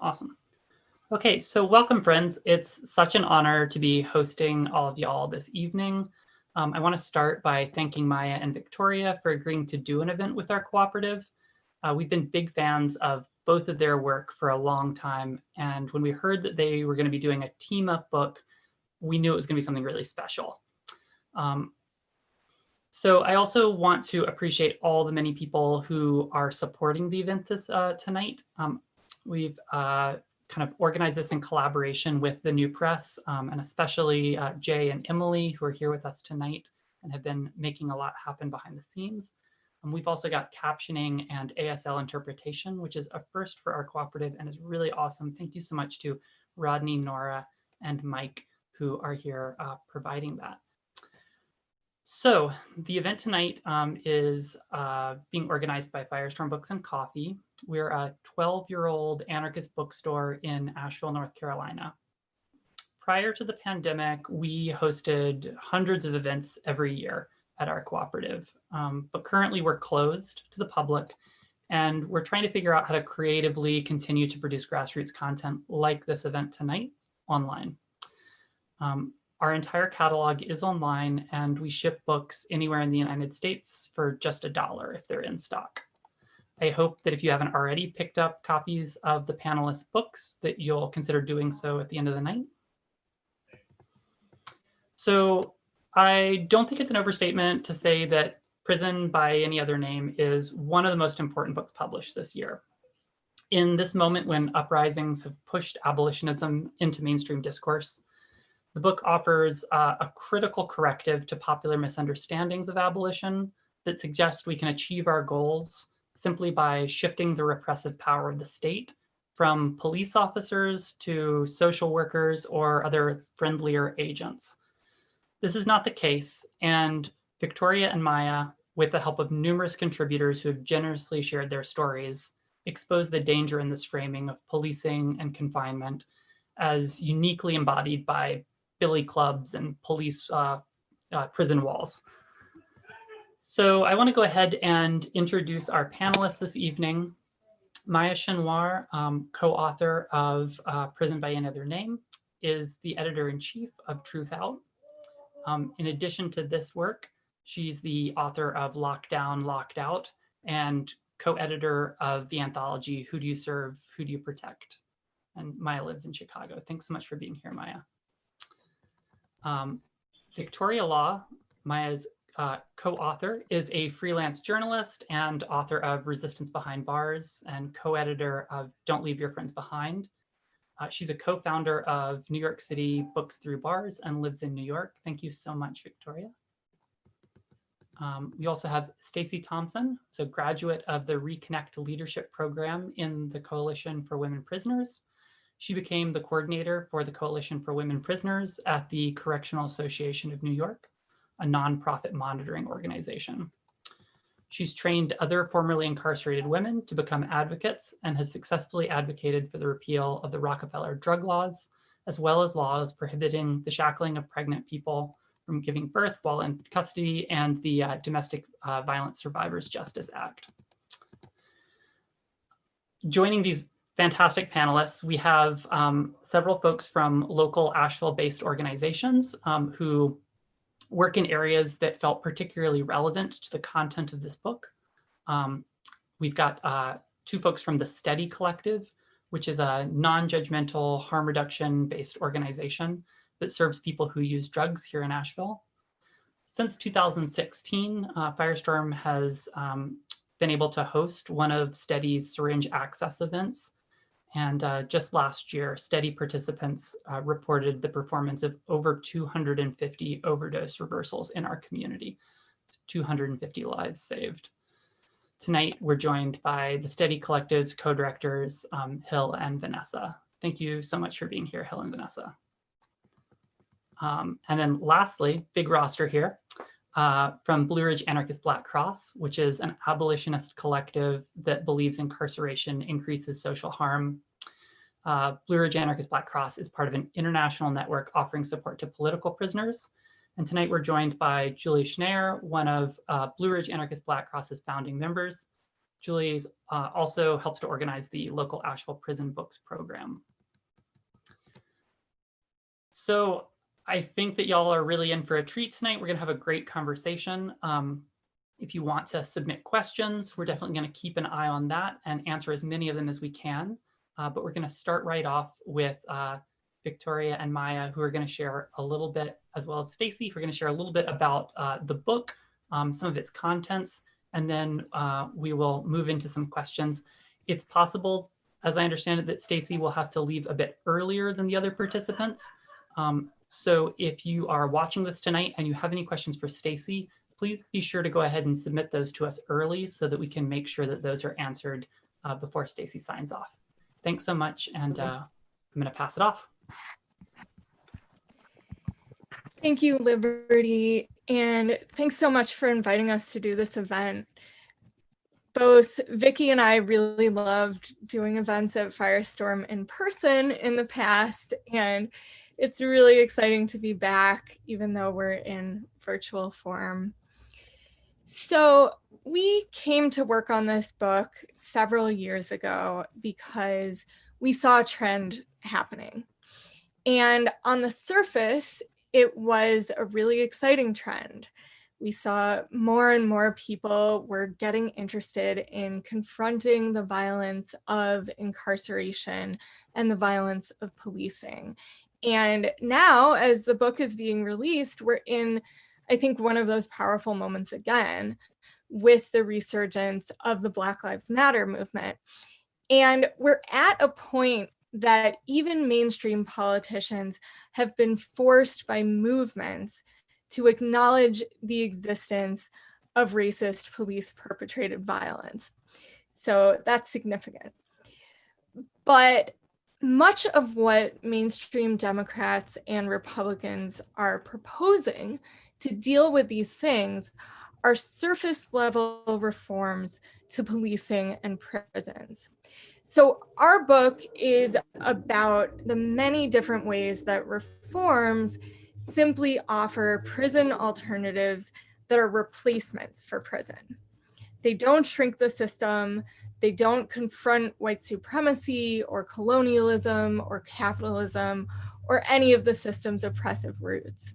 Awesome. Okay, so welcome, friends. It's such an honor to be hosting all of y'all this evening. I want to start by thanking Maya and Victoria for agreeing to do an event with our cooperative. We've been big fans of both of their work for a long time, and when we heard that they were going to be doing a team-up book, we knew it was going to be something really special. So I also want to appreciate all the many people who are supporting the event tonight. We've kind of organized this in collaboration with the New Press, and especially Jay and Emily, who are here with us tonight and have been making a lot happen behind the scenes. We've also got captioning and ASL interpretation, which is a first for our cooperative and is really awesome. Thank you so much to Rodney, Nora, and Mike, who are here providing that. So the event tonight is being organized by Firestorm Books and Coffee. We're a 12-year-old anarchist bookstore in Asheville, North Carolina. Prior to the pandemic, we hosted hundreds of events every year at our cooperative, but currently we're closed to the public, and we're trying to figure out how to creatively continue to produce grassroots content like this event tonight online. Our entire catalog is online, and we ship books anywhere in the United States for just $1 if they're in stock. I hope that if you haven't already picked up copies of the panelists' books, that you'll consider doing so at the end of the night. So I don't think it's an overstatement to say that Prison by Any Other Name is one of the most important books published this year. In this moment when uprisings have pushed abolitionism into mainstream discourse, the book offers a critical corrective to popular misunderstandings of abolition that suggests we can achieve our goals simply by shifting the repressive power of the state from police officers to social workers or other friendlier agents. This is not the case, and Victoria and Maya, with the help of numerous contributors who have generously shared their stories, expose the danger in this framing of policing and confinement as uniquely embodied by billy clubs and police prison walls. So I want to go ahead and introduce our panelists this evening. Maya Schenwar, co-author of Prison by Any Other Name, is the editor-in-chief of Truthout. In addition to this work, she's the author of Lockdown, Locked Out, and co-editor of the anthology Who Do You Serve, Who Do You Protect? And Maya lives in Chicago. Thanks so much for being here, Maya. Victoria Law, Maya's co-author, is a freelance journalist and author of Resistance Behind Bars and co-editor of Don't Leave Your Friends Behind. She's a co-founder of New York City Books Through Bars and lives in New York. Thank you so much, Victoria. We also have Stacy Thompson, so graduate of the Reconnect Leadership Program in the Coalition for Women Prisoners. She became the coordinator for the Coalition for Women Prisoners at the Correctional Association of New York, a nonprofit monitoring organization. She's trained other formerly incarcerated women to become advocates and has successfully advocated for the repeal of the Rockefeller drug laws, as well as laws prohibiting the shackling of pregnant people from giving birth while in custody and the Domestic Violence Survivors Justice Act. Joining these fantastic panelists, we have several folks from local Asheville-based organizations who work in areas that felt particularly relevant to the content of this book. We've got two folks from the Steady Collective, which is a non-judgmental harm reduction-based organization that serves people who use drugs here in Asheville. Since 2016, Firestorm has been able to host one of Steady's syringe access events. And just last year, Steady participants reported the performance of over 250 overdose reversals in our community, 250 lives saved. Tonight, we're joined by the Steady Collective's co-directors, Hill and Vanessa. Thank you so much for being here, Hill and Vanessa. And then lastly, big roster here, from Blue Ridge Anarchist Black Cross, which is an abolitionist collective that believes incarceration increases social harm. Blue Ridge Anarchist Black Cross is part of an international network offering support to political prisoners. And tonight we're joined by Julie Schneier, one of Blue Ridge Anarchist Black Cross's founding members. Julie also helps to organize the local Asheville Prison Books program. So I think that y'all are really in for a treat tonight. We're gonna have a great conversation. If you want to submit questions, we're definitely gonna keep an eye on that and answer as many of them as we can. But we're gonna start right off with Victoria and Maya, who are gonna share a little bit, as well as Stacy, who are gonna share a little bit about the book, some of its contents, and then we will move into some questions. It's possible, as I understand it, that Stacy will have to leave a bit earlier than the other participants. So if you are watching this tonight and you have any questions for Stacy, please be sure to go ahead and submit those to us early so that we can make sure that those are answered before Stacy signs off. Thanks so much, and I'm going to pass it off. Thank you, Liberty, and thanks so much for inviting us to do this event. Both Vicki and I really loved doing events at Firestorm in person in the past, and it's really exciting to be back, even though we're in virtual form. So we came to work on this book several years ago because we saw a trend happening. And on the surface, it was a really exciting trend. We saw more and more people were getting interested in confronting the violence of incarceration and the violence of policing. And now, as the book is being released, we're in, I think, one of those powerful moments again with the resurgence of the Black Lives Matter movement. And we're at a point that even mainstream politicians have been forced by movements to acknowledge the existence of racist police perpetrated violence. So that's significant. But much of what mainstream Democrats and Republicans are proposing to deal with these things are surface level reforms to policing and prisons. So our book is about the many different ways that reforms simply offer prison alternatives that are replacements for prison. They don't shrink the system. They don't confront white supremacy or colonialism or capitalism or any of the system's oppressive roots.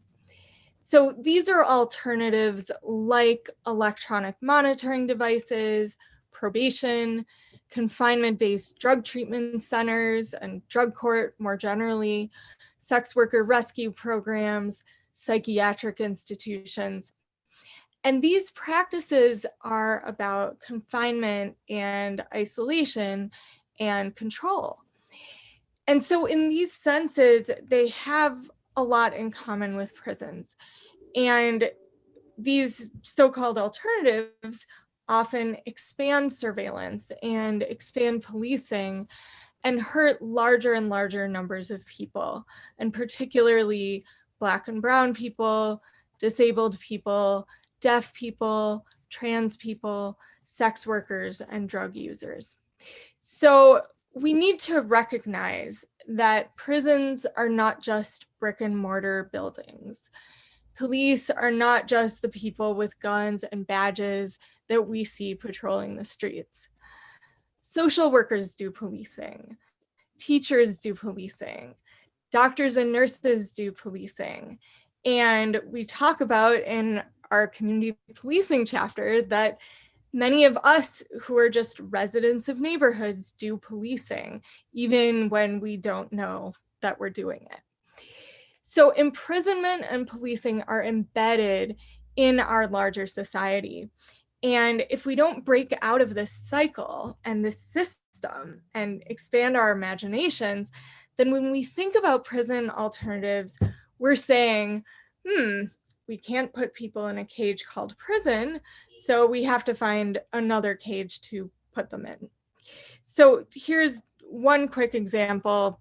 So these are alternatives like electronic monitoring devices, probation, confinement-based drug treatment centers and drug court more generally, sex worker rescue programs, psychiatric institutions. And these practices are about confinement and isolation and control. And so in these senses, they have a lot in common with prisons. And these so-called alternatives often expand surveillance and expand policing and hurt larger and larger numbers of people, and particularly Black and brown people, disabled people, deaf people, trans people, sex workers, and drug users. So we need to recognize that prisons are not just brick and mortar buildings. Police are not just the people with guns and badges that we see patrolling the streets. Social workers do policing, teachers do policing, doctors and nurses do policing. And we talk about in our community policing chapter that many of us who are just residents of neighborhoods do policing, even when we don't know that we're doing it. So imprisonment and policing are embedded in our larger society. And if we don't break out of this cycle and this system and expand our imaginations, then when we think about prison alternatives, we're saying, we can't put people in a cage called prison, so we have to find another cage to put them in. So here's one quick example.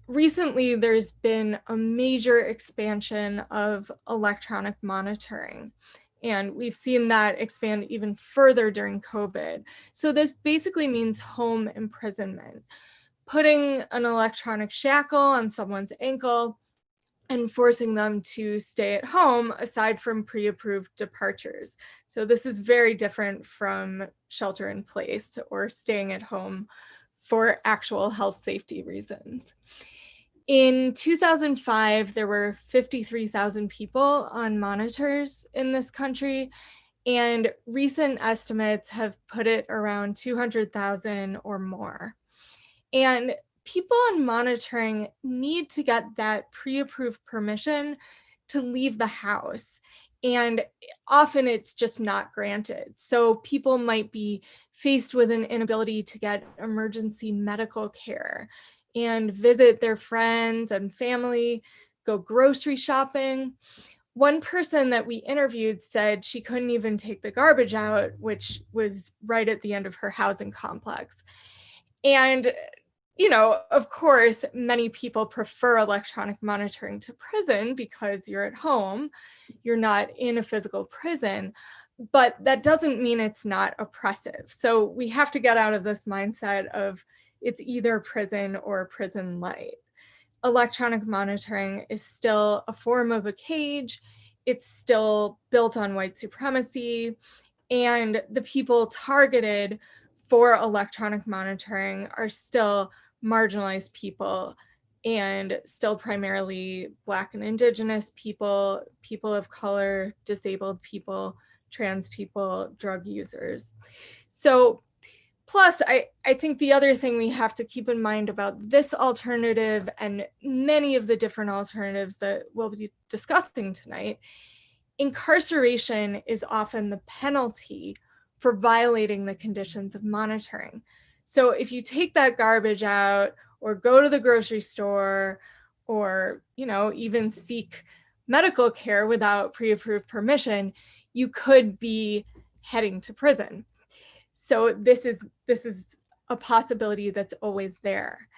Recently, there's been a major expansion of electronic monitoring, and we've seen that expand even further during COVID. So this basically means home imprisonment, putting an electronic shackle on someone's ankle, and forcing them to stay at home aside from pre-approved departures. So this is very different from shelter in place or staying at home for actual health safety reasons. In 2005, there were 53,000 people on monitors in this country, and recent estimates have put it around 200,000 or more. And people on monitoring need to get that pre-approved permission to leave the house. And often it's just not granted. So people might be faced with an inability to get emergency medical care and visit their friends and family, go grocery shopping. One person that we interviewed said she couldn't even take the garbage out, which was right at the end of her housing complex. And of course, many people prefer electronic monitoring to prison because you're at home, you're not in a physical prison, but that doesn't mean it's not oppressive. So we have to get out of this mindset of it's either prison or prison light. Electronic monitoring is still a form of a cage. It's still built on white supremacy, and the people targeted for electronic monitoring are still marginalized people and still primarily Black and Indigenous people, people of color, disabled people, trans people, drug users. So plus, I think the other thing we have to keep in mind about this alternative and many of the different alternatives that we'll be discussing tonight, incarceration is often the penalty for violating the conditions of monitoring. So if you take that garbage out or go to the grocery store or, even seek medical care without pre-approved permission, you could be heading to prison. So this is a possibility that's always there.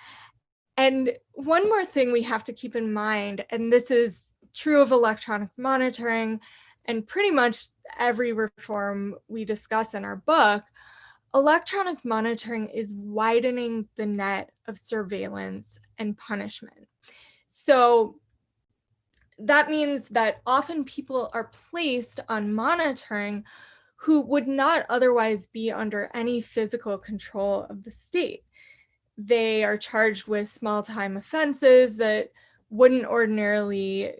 And one more thing we have to keep in mind, and this is true of electronic monitoring and pretty much every reform we discuss in our book, electronic monitoring is widening the net of surveillance and punishment. So that means that often people are placed on monitoring who would not otherwise be under any physical control of the state. They are charged with small time offenses that wouldn't ordinarily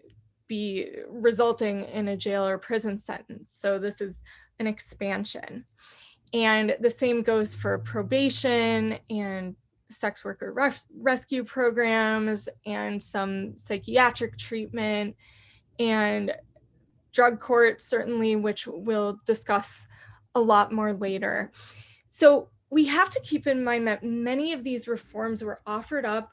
be resulting in a jail or prison sentence. So this is an expansion. And the same goes for probation and sex worker rescue programs and some psychiatric treatment and drug court, certainly, which we'll discuss a lot more later. So we have to keep in mind that many of these reforms were offered up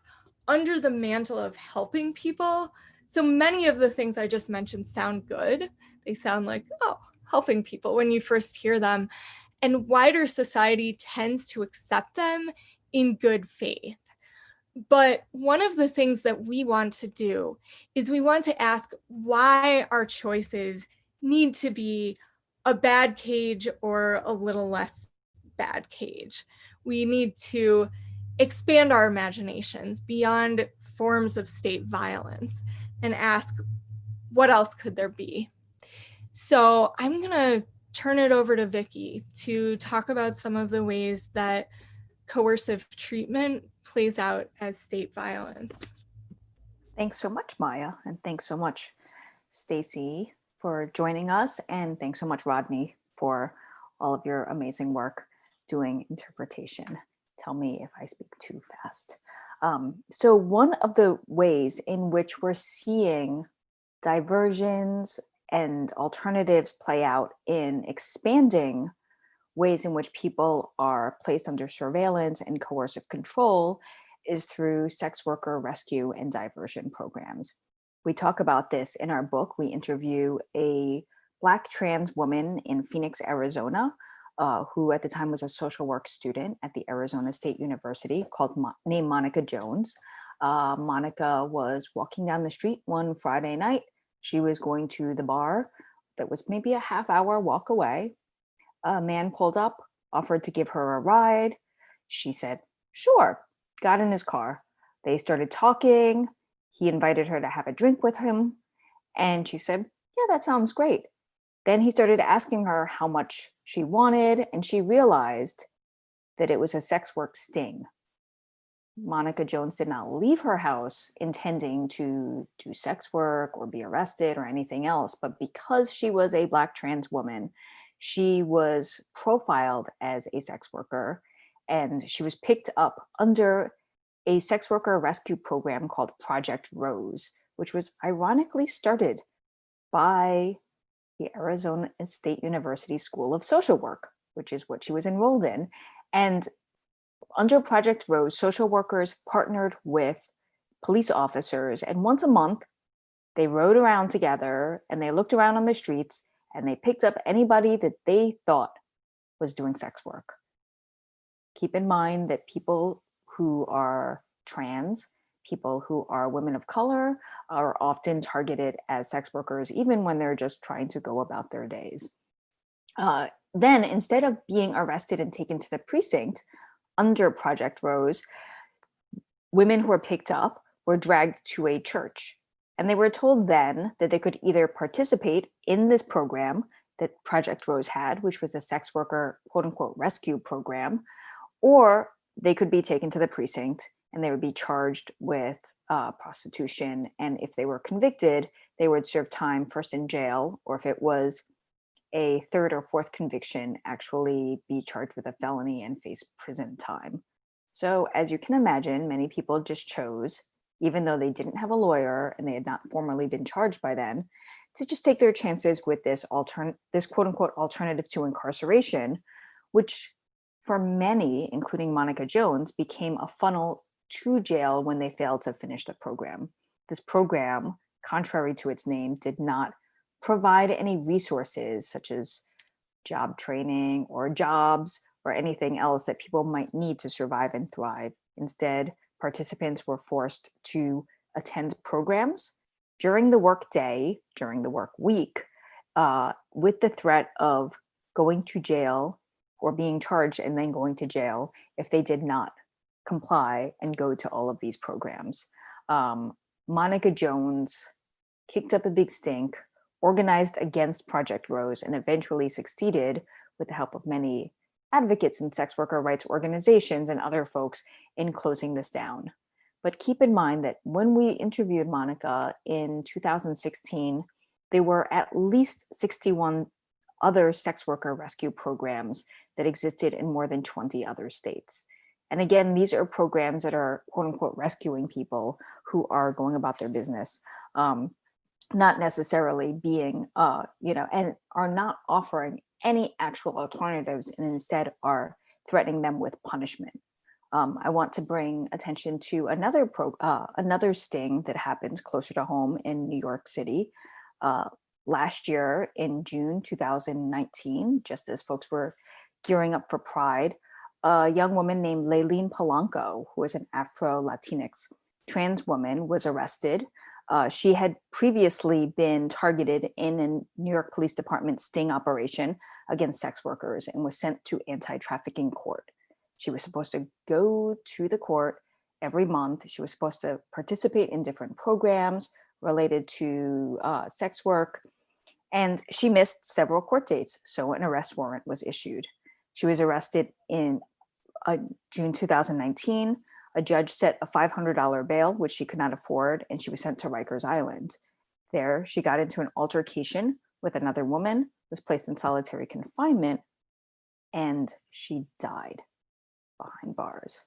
under the mantle of helping people. So many of the things I just mentioned sound good. They sound like, oh, helping people when you first hear them. And wider society tends to accept them in good faith. But one of the things that we want to do is we want to ask why our choices need to be a bad cage or a little less bad cage. We need to expand our imaginations beyond forms of state violence and ask, what else could there be? So I'm gonna turn it over to Vicki to talk about some of the ways that coercive treatment plays out as state violence. Thanks so much, Maya, and thanks so much, Stacy, for joining us, and thanks so much, Rodney, for all of your amazing work doing interpretation. Tell me if I speak too fast. So one of the ways in which we're seeing diversions and alternatives play out in expanding ways in which people are placed under surveillance and coercive control is through sex worker rescue and diversion programs. We talk about this in our book. We interview a Black trans woman in Phoenix, Arizona, who at the time was a social work student at the Arizona State University named Monica Jones. Monica was walking down the street one Friday night. She was going to the bar that was maybe a half-hour walk away. A man pulled up, offered to give her a ride. She said, sure, got in his car. They started talking. He invited her to have a drink with him, and she said, yeah, that sounds great. Then he started asking her how much she wanted, and she realized that it was a sex work sting. Monica Jones did not leave her house intending to do sex work or be arrested or anything else, but because she was a Black trans woman, she was profiled as a sex worker, and she was picked up under a sex worker rescue program called Project Rose, which was ironically started by the Arizona State University School of Social Work, which is what she was enrolled in. And under Project Rose, social workers partnered with police officers, and once a month, they rode around together and they looked around on the streets and they picked up anybody that they thought was doing sex work. Keep in mind that people who are trans, people who are women of color, are often targeted as sex workers, even when they're just trying to go about their days. Then, instead of being arrested and taken to the precinct, under Project Rose, women who were picked up were dragged to a church. And they were told then that they could either participate in this program that Project Rose had, which was a sex worker, quote unquote, rescue program, or they could be taken to the precinct and they would be charged with prostitution. And if they were convicted, they would serve time first in jail, or if it was a third or fourth conviction, actually be charged with a felony and face prison time. So as you can imagine, many people just chose, even though they didn't have a lawyer and they had not formally been charged by then, to just take their chances with this quote unquote alternative to incarceration, which for many, including Monica Jones, became a funnel to jail when they failed to finish the program. This program, contrary to its name, did not provide any resources such as job training or jobs or anything else that people might need to survive and thrive. Instead, participants were forced to attend programs during the work day, during the work week, with the threat of going to jail or being charged and then going to jail if they did not comply and go to all of these programs. Monica Jones kicked up a big stink, organized against Project Rose, and eventually succeeded with the help of many advocates and sex worker rights organizations and other folks in closing this down. But keep in mind that when we interviewed Monica in 2016, there were at least 61 other sex worker rescue programs that existed in more than 20 other states. And again, these are programs that are quote unquote rescuing people who are going about their business. Not necessarily being, and are not offering any actual alternatives, and instead are threatening them with punishment. I want to bring attention to another sting that happened closer to home in New York City. Last year in June 2019, just as folks were gearing up for Pride, a young woman named Lelene Polanco, who is an Afro-Latinx trans woman, was arrested. She had previously been targeted in a New York Police Department sting operation against sex workers and was sent to anti-trafficking court. She was supposed to go to the court every month. She was supposed to participate in different programs related to sex work, and she missed several court dates, so an arrest warrant was issued. She was arrested in June 2019. A judge set a $500 bail, which she could not afford, and she was sent to Rikers Island. There, she got into an altercation with another woman, was placed in solitary confinement, and she died behind bars.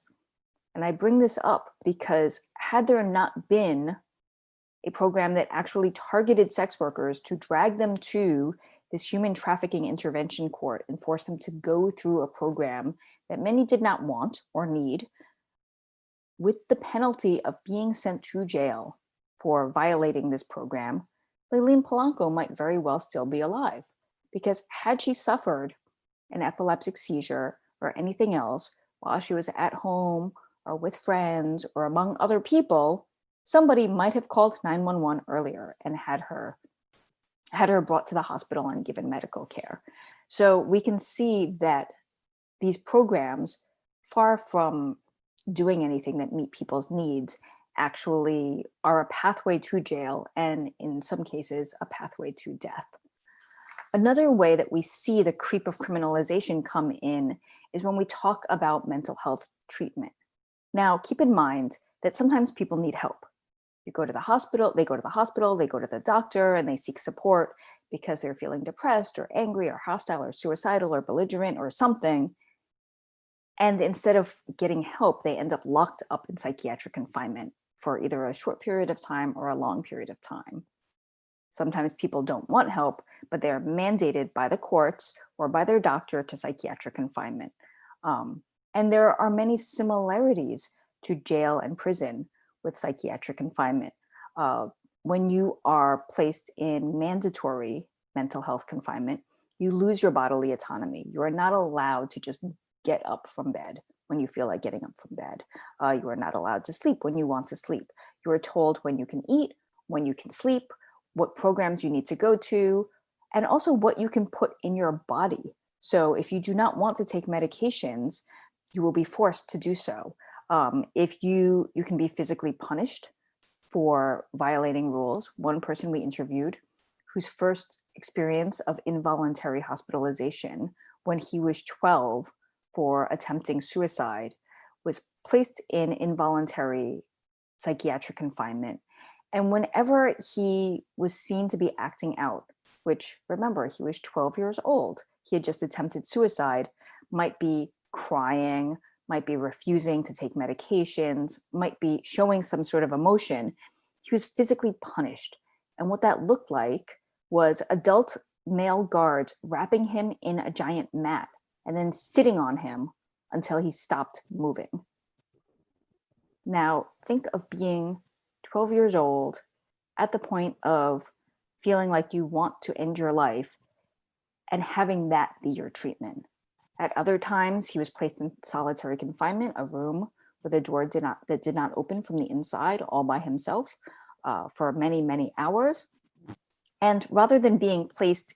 And I bring this up because had there not been a program that actually targeted sex workers to drag them to this human trafficking intervention court and force them to go through a program that many did not want or need, with the penalty of being sent to jail for violating this program, Lelene Polanco might very well still be alive. Because had she suffered an epileptic seizure or anything else while she was at home or with friends or among other people, somebody might have called 911 earlier and had her brought to the hospital and given medical care. So we can see that these programs, far from doing anything that meet people's needs, actually are a pathway to jail, and in some cases, a pathway to death. Another way that we see the creep of criminalization come in is when we talk about mental health treatment. Now, keep in mind that sometimes people need help. You go to the hospital, they go to the doctor, and they seek support because they're feeling depressed or angry or hostile or suicidal or belligerent or something. And instead of getting help, they end up locked up in psychiatric confinement for either a short period of time or a long period of time. Sometimes people don't want help, but they're mandated by the courts or by their doctor to psychiatric confinement. And there are many similarities to jail and prison with psychiatric confinement. When you are placed in mandatory mental health confinement, you lose your bodily autonomy. You are not allowed to just get up from bed when you feel like getting up from bed. You are not allowed to sleep when you want to sleep. You are told when you can eat, when you can sleep, what programs you need to go to, and also what you can put in your body. So if you do not want to take medications, you will be forced to do so. If you can be physically punished for violating rules. One person we interviewed whose first experience of involuntary hospitalization when he was 12 for attempting suicide was placed in involuntary psychiatric confinement. And whenever he was seen to be acting out, which remember, he was 12 years old, he had just attempted suicide, might be crying, might be refusing to take medications, might be showing some sort of emotion, he was physically punished. And what that looked like was adult male guards wrapping him in a giant mat and then sitting on him until he stopped moving. Now, think of being 12 years old at the point of feeling like you want to end your life and having that be your treatment. At other times, he was placed in solitary confinement, a room where the door did not open from the inside all by himself for many, many hours. And rather than being placed,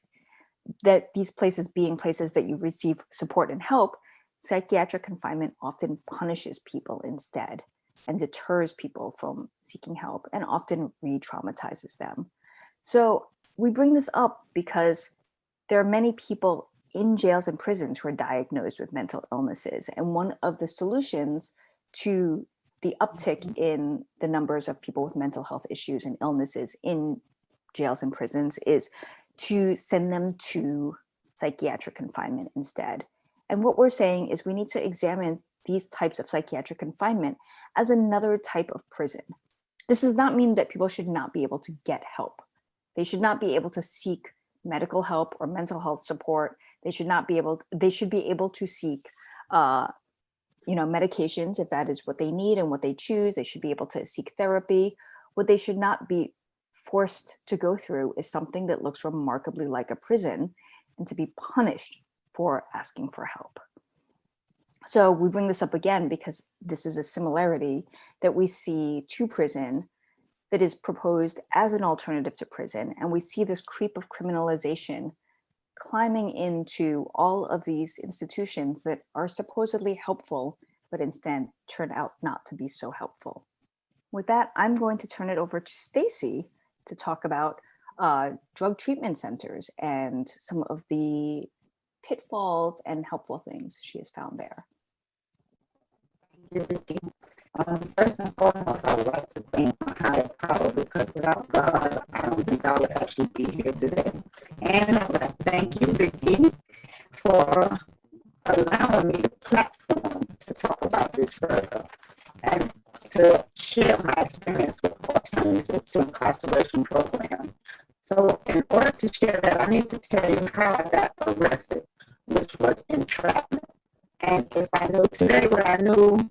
that these places being places that you receive support and help, psychiatric confinement often punishes people instead and deters people from seeking help and often re-traumatizes them. So we bring this up because there are many people in jails and prisons who are diagnosed with mental illnesses. And one of the solutions to the uptick in the numbers of people with mental health issues and illnesses in jails and prisons is to send them to psychiatric confinement instead. And what we're saying is we need to examine these types of psychiatric confinement as another type of prison. This does not mean that people should not be able to get help. They should not be able to seek medical help or mental health support. They should be able to seek medications if that is what they need and what they choose. They should be able to seek therapy. What they should not be forced to go through is something that looks remarkably like a prison and to be punished for asking for help. So we bring this up again because this is a similarity that we see to prison that is proposed as an alternative to prison. And we see this creep of criminalization climbing into all of these institutions that are supposedly helpful, but instead turn out not to be so helpful. With that, I'm going to turn it over to Stacy to talk about drug treatment centers and some of the pitfalls and helpful things she has found there. First and foremost, I would like to thank my higher power because without God, I don't think I would actually be here today. And I would like to thank you, Vicki, for allowing me the platform to talk about this further and to share my experience with alternatives to incarceration programs. So in order to share that, I need to tell you how I got arrested, which was entrapment. And if I knew today what I knew,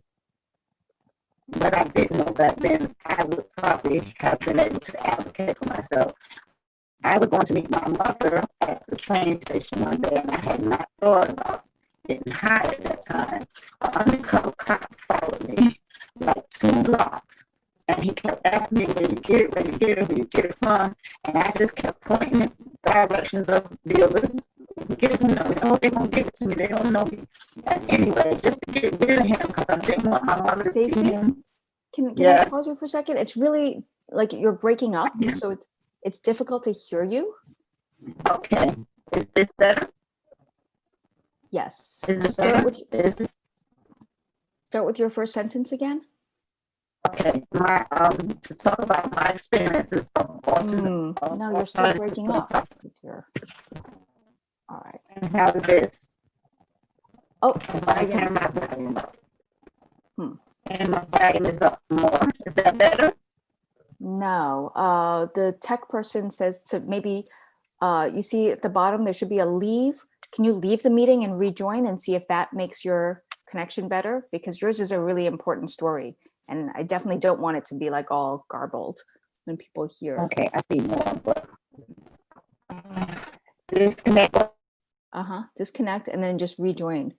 but I didn't know back then, I would probably have been able to advocate for myself. I was going to meet my mother at the train station one day, and I had not thought about getting high at that time. An undercover cop followed me like 2 blocks, and he kept asking me, where you get it, where you get it, where you get it from, and I just kept pointing in directions of dealers. Get it from them. No, they're going to give it to me. They don't know me. And anyway, just to get rid of him, because I didn't want my mother to see him. Can Yeah. I pause you for a second? It's really like you're breaking up, Yeah. so it's difficult to hear you. Okay. Is this better? Yes. Is it Start better? with start with your first sentence again. Okay. To talk about my experiences of autism. No, you're still breaking up. All right. And how this. Oh, I again. turn my volume up. And my volume is up more. Is that better? No. The tech person says to maybe, you see at the bottom, there should be a leave. Can you leave the meeting and rejoin and see if that makes your connection better? Because yours is a really important story. And I definitely don't want it to be like all garbled when people hear. Okay, I see more, but disconnect. Disconnect and then just rejoin.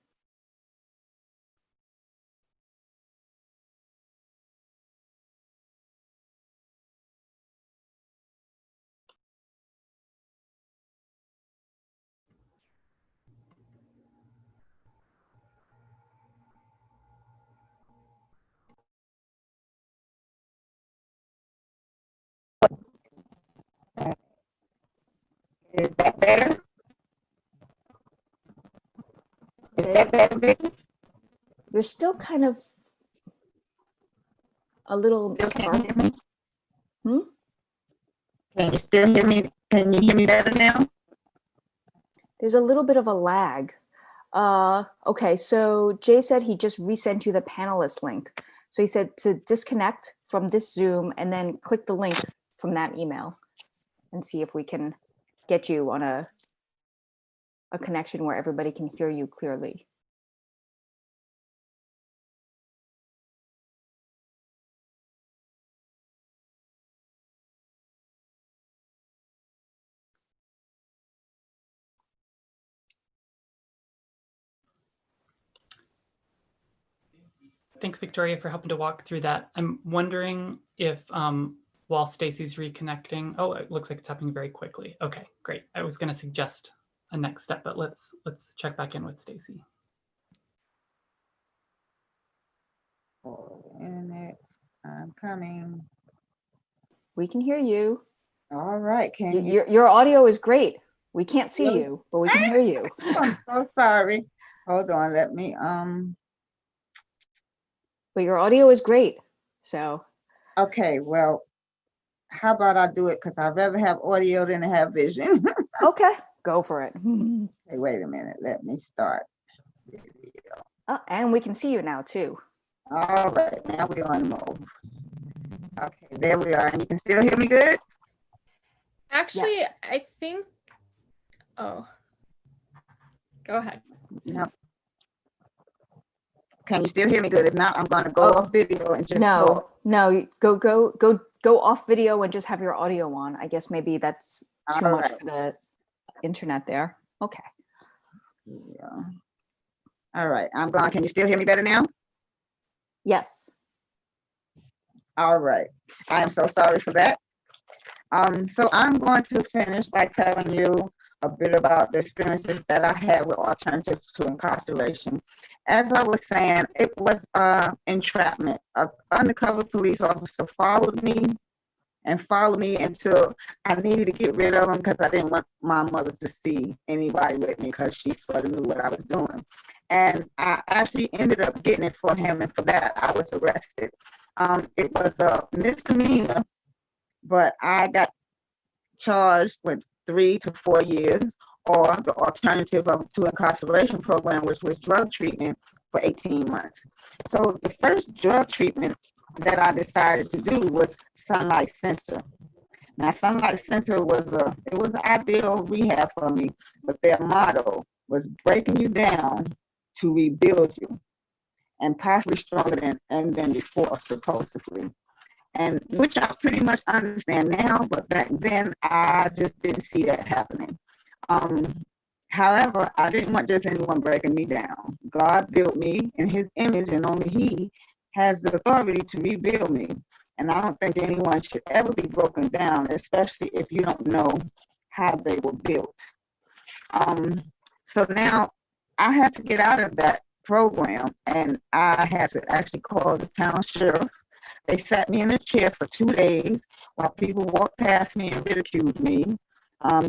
Is that better? Is Say that it. better, Vicky? You're still kind of a little. Still can't hear me? Hmm? Can you still hear me? Can you hear me better now? There's a little bit of a lag. Okay, so Jay said he just resent you the panelist link. So he said to disconnect from this Zoom and then click the link from that email and see if we can get you on a connection where everybody can hear you clearly. Thanks, Victoria, for helping to walk through that. I'm wondering if while Stacy's reconnecting, oh, it looks like it's happening very quickly. Okay, great. I was going to suggest a next step, but let's check back in with Stacy. Internet, I'm coming. We can hear you. All right, can you? Your audio is great. We can't see Really? you, but we can hear you. I'm so sorry. Hold on, let me But your audio is great. So okay, well, how about I do it because I'd rather have audio than to have vision. okay, go for it. Hey, wait a minute, let me start. Oh, and we can see you now too. All right, now we're on the move. Okay, there we are. And you can still hear me good? Actually, Yes. I think, oh, go ahead. No. Can you still hear me good? If not, I'm going to go off video and just talk. No, go off video and just have your audio on. I guess maybe that's too much for the internet there. Okay. Yeah. All right, I'm gone. Can you still hear me better now? Yes. All right. I am so sorry for that. So I'm going to finish by telling you a bit about the experiences that I had with alternatives to incarceration. As I was saying, it was entrapment. An undercover police officer followed me until I needed to get rid of him because I didn't want my mother to see anybody with me because she sort of knew what I was doing. And I actually ended up getting it for him, and for that I was arrested. It was a misdemeanor, but I got charged with 3 to 4 years, or the alternative to incarceration program, which was drug treatment for 18 months. So the first drug treatment that I decided to do was Sunlight Center. Now, Sunlight Center was an ideal rehab for me, but their motto was breaking you down to rebuild you, and possibly stronger than before, supposedly. And which I pretty much understand now, but back then I just didn't see that happening. However, I didn't want just anyone breaking me down. God built me in his image, and only he has the authority to rebuild me. And I don't think anyone should ever be broken down, especially if you don't know how they were built. So now I had to get out of that program, and I had to actually call the town sheriff They sat me in a chair for 2 days while people walked past me and ridiculed me.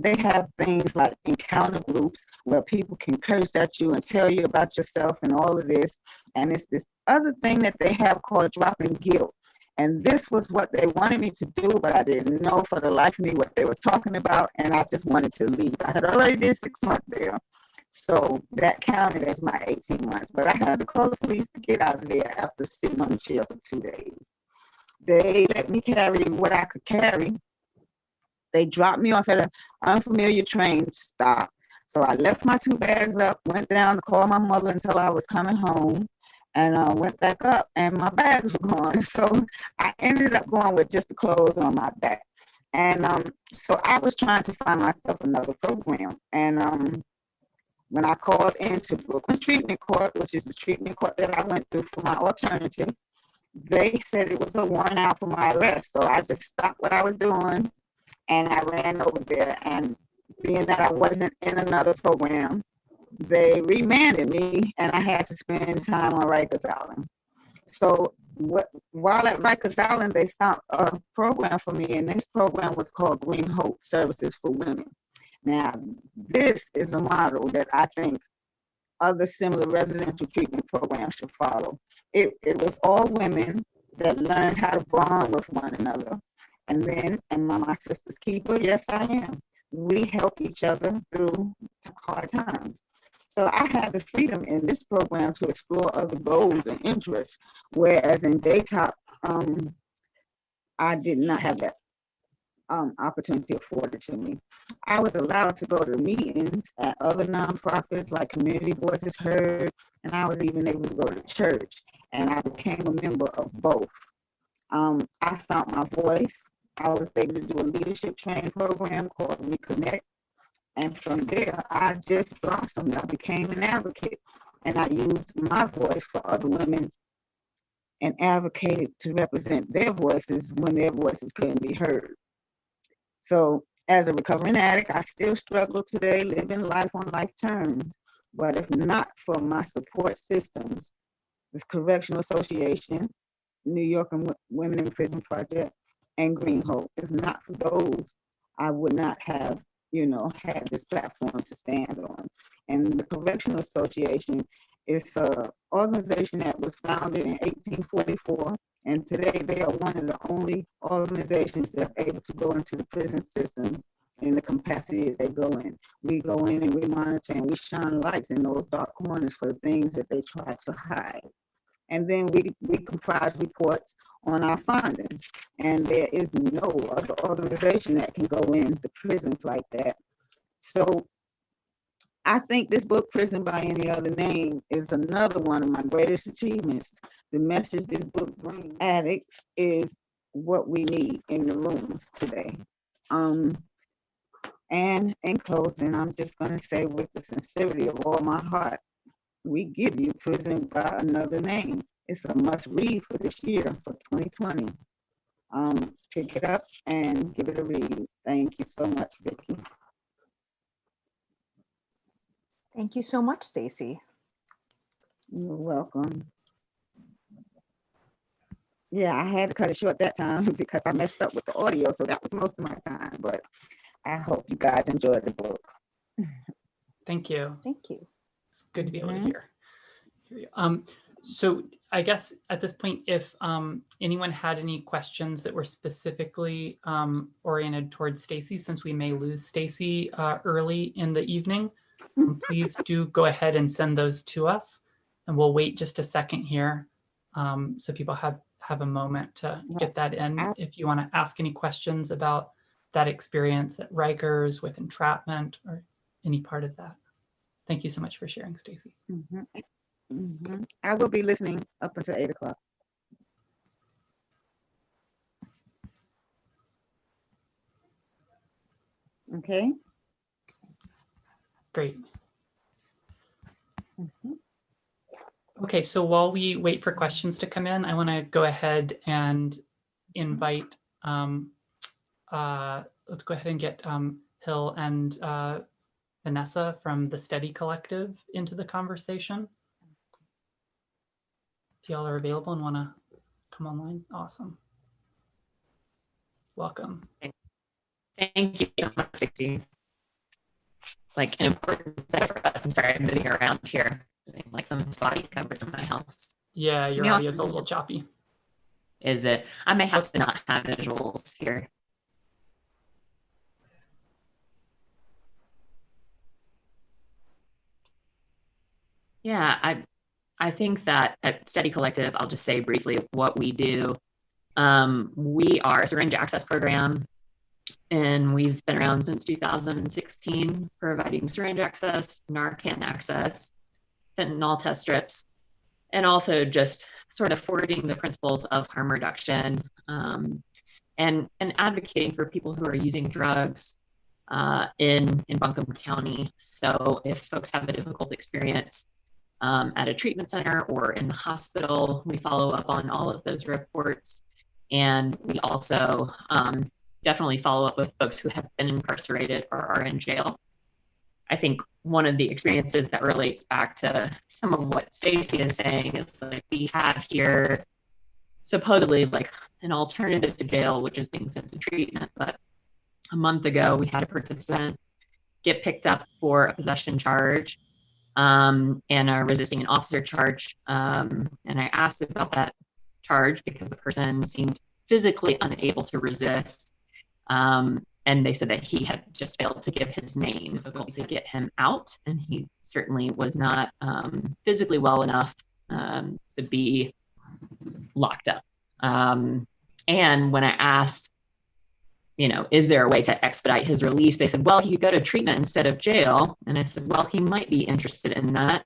They have things like encounter groups where people can curse at you and tell you about yourself and all of this. And it's this other thing that they have called dropping guilt. And this was what they wanted me to do, but I didn't know for the life of me what they were talking about, and I just wanted to leave. I had already did 6 months there, so that counted as my 18 months. But I had to call the police to get out of there after sitting on the chair for 2 days. They let me carry what I could carry. They dropped me off at an unfamiliar train stop. So I left my 2 bags up, went down to call my mother until I was coming home, and went back up, and my bags were gone. So I ended up going with just the clothes on my back. And so I was trying to find myself another program. And when I called into Brooklyn Treatment Court, which is the treatment court that I went through for my alternative, they said it was a warrant out for my arrest. So I just stopped what I was doing, and I ran over there. And being that I wasn't in another program, they remanded me, and I had to spend time on Rikers Island. So while at Rikers Island, they found a program for me, and this program was called Green Hope Services for Women. Now, this is a model that I think other similar residential treatment programs should follow. It was all women that learned how to bond with one another. And then, am I my sister's keeper? Yes, I am. We help each other through hard times. So I had the freedom in this program to explore other goals and interests, whereas in Daytop, I did not have that opportunity afforded to me. I was allowed to go to meetings at other nonprofits like Community Voices Heard, and I was even able to go to church, and I became a member of both. I found my voice. I was able to do a leadership training program called Reconnect. And from there, I just blossomed. I became an advocate, and I used my voice for other women and advocated to represent their voices when their voices couldn't be heard. So as a recovering addict, I still struggle today, living life on life terms. But if not for my support systems, this Correctional Association, New York and Women in Prison Project, and Green Hope, if not for those, I would not have had this platform to stand on. And the Correctional Association is an organization that was founded in 1844, and today they are one of the only organizations that's able to go into the prison systems in the capacity that they go in. We go in and we monitor and we shine lights in those dark corners for the things that they try to hide. And then we comprise reports on our findings. And there is no other organization that can go into prisons like that. So I think this book, Prison by Any Other Name, is another one of my greatest achievements. The message this book brings addicts is what we need in the rooms today. And in closing, I'm just going to say with the sincerity of all my heart, we give you Prison by Another Name. It's a must read for this year, for 2020. Pick it up and give it a read. Thank you so much, Vicki. Thank you so much, Stacy. You're welcome. Yeah, I had to cut it short that time because I messed up with the audio, so that was most of my time. But I hope you guys enjoyed the book. Thank you. Thank you. It's good to be able to hear you. So I guess at this point, if anyone had any questions that were specifically oriented towards Stacy, since we may lose Stacy early in the evening, please do go ahead and send those to us. And we'll wait just a second here so people have a moment to get that in. If you want to ask any questions about that experience at Rikers with entrapment or any part of that. Thank you so much for sharing, Stacy. I will be listening up until 8 o'clock. Okay. Great. Okay, so while we wait for questions to come in, I want to go ahead and invite, let's go ahead and get Hill and Vanessa from the Steady Collective into the conversation. If y'all are available and want to come online. Awesome. Welcome. Thank you so much, Stacy. It's like an important set for us. I'm sorry, I'm moving around here. Like some spotty coverage in my house. Yeah, your you audio is a little choppy. Is it? I may have to not have visuals here. Yeah, I think that at Steady Collective, I'll just say briefly what we do. We are a syringe access program, and we've been around since 2016, providing syringe access, Narcan access, fentanyl test strips, and also just sort of forwarding the principles of harm reduction, and advocating for people who are using drugs in Buncombe County. So if folks have a difficult experience at a treatment center or in the hospital, we follow up on all of those reports. And we also definitely follow up with folks who have been incarcerated or are in jail. I think one of the experiences that relates back to some of what Stacy is saying is like we have here supposedly like an alternative to jail, which is being sent to treatment. But a month ago, we had a participant get picked up for a possession charge and a resisting an officer charge. And I asked about that charge because the person seemed physically unable to resist. And they said that he had just failed to give his name to get him out. And he certainly was not physically well enough to be locked up. And when I asked, is there a way to expedite his release? They said, well, he could go to treatment instead of jail. And I said, well, he might be interested in that.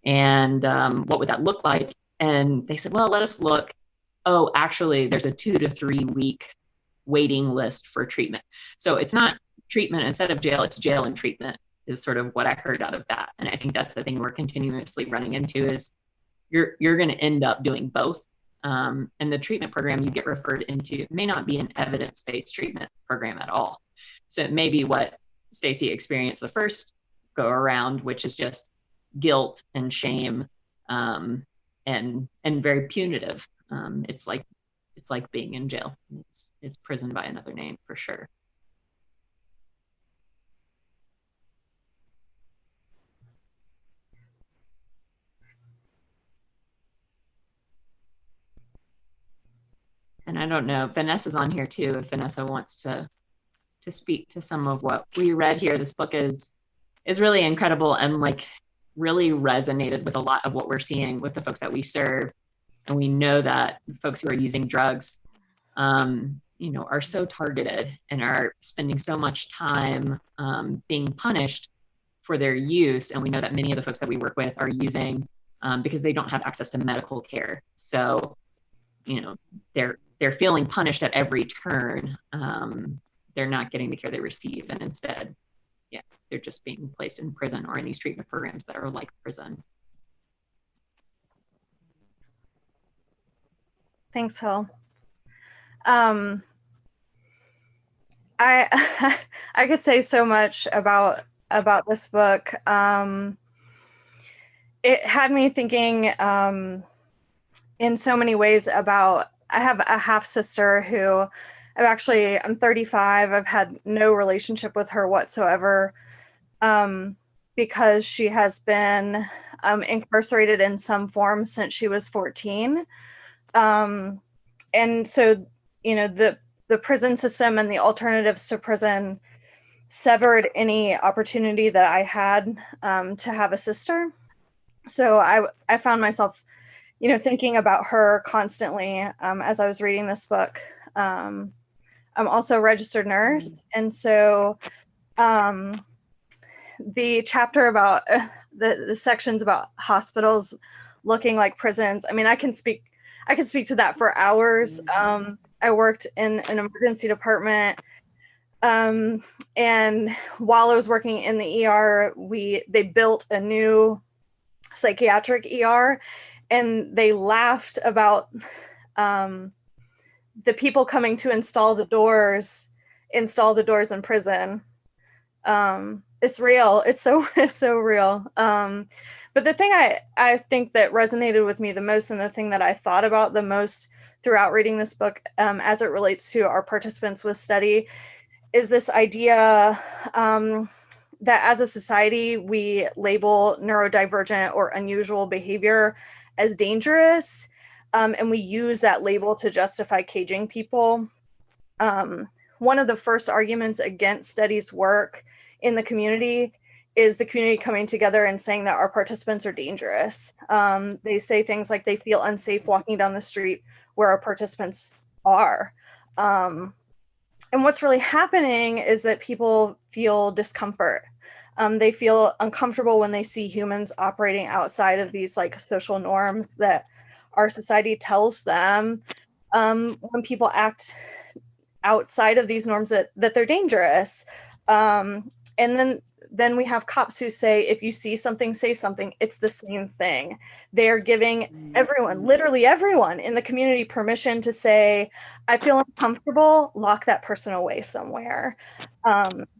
And what would that look like? And they said, well, let us look. Oh, actually, there's a 2 to 3 week waiting list for treatment. So it's not treatment instead of jail, it's jail and treatment is sort of what I heard out of that. And I think that's the thing we're continuously running into is you're going to end up doing both. And the treatment program you get referred into may not be an evidence-based treatment program at all. So it may be what Stacy experienced the first go around, which is just guilt and shame and very punitive. It's like being in jail. It's prison by another name for sure. And I don't know, Vanessa's on here too, if Vanessa wants to speak to some of what we read here. This book is really incredible and like really resonated with a lot of what we're seeing with the folks that we serve. And we know that folks who are using drugs, are so targeted and are spending so much time being punished for their use. And we know that many of the folks that we work with are using because they don't have access to medical care. So, they're feeling punished at every turn. They're not getting the care they receive. And instead, they're just being placed in prison or in these treatment programs that are like prison. Thanks, Hill. I could say so much about this book. It had me thinking in so many ways about, I have a half sister who I'm 35. I've had no relationship with her whatsoever because she has been incarcerated in some form since she was 14. And so, the prison system and the alternatives to prison severed any opportunity that I had to have a sister. So I found myself, thinking about her constantly as I was reading this book. I'm also a registered nurse. And so the chapter about the sections about hospitals looking like prisons, I mean, I can speak to that for hours. I worked in an emergency department. And while I was working in the ER, they built a new psychiatric ER, and they laughed about the people coming to install the doors in prison. It's real. It's so real. But the thing I think that resonated with me the most, and the thing that I thought about the most throughout reading this book, as it relates to our participants with study, is this idea that as a society, we label neurodivergent or unusual behavior as dangerous, and we use that label to justify caging people. One of the first arguments against studies work in the community is the community coming together and saying that our participants are dangerous. They say things like they feel unsafe walking down the street where our participants are. And what's really happening is that people feel discomfort. They feel uncomfortable when they see humans operating outside of these like social norms that our society tells them. When people act outside of these norms that they're dangerous. And then we have cops who say, if you see something, say something. It's the same thing. They're giving everyone, literally everyone in the community, permission to say, I feel uncomfortable, lock that person away somewhere. And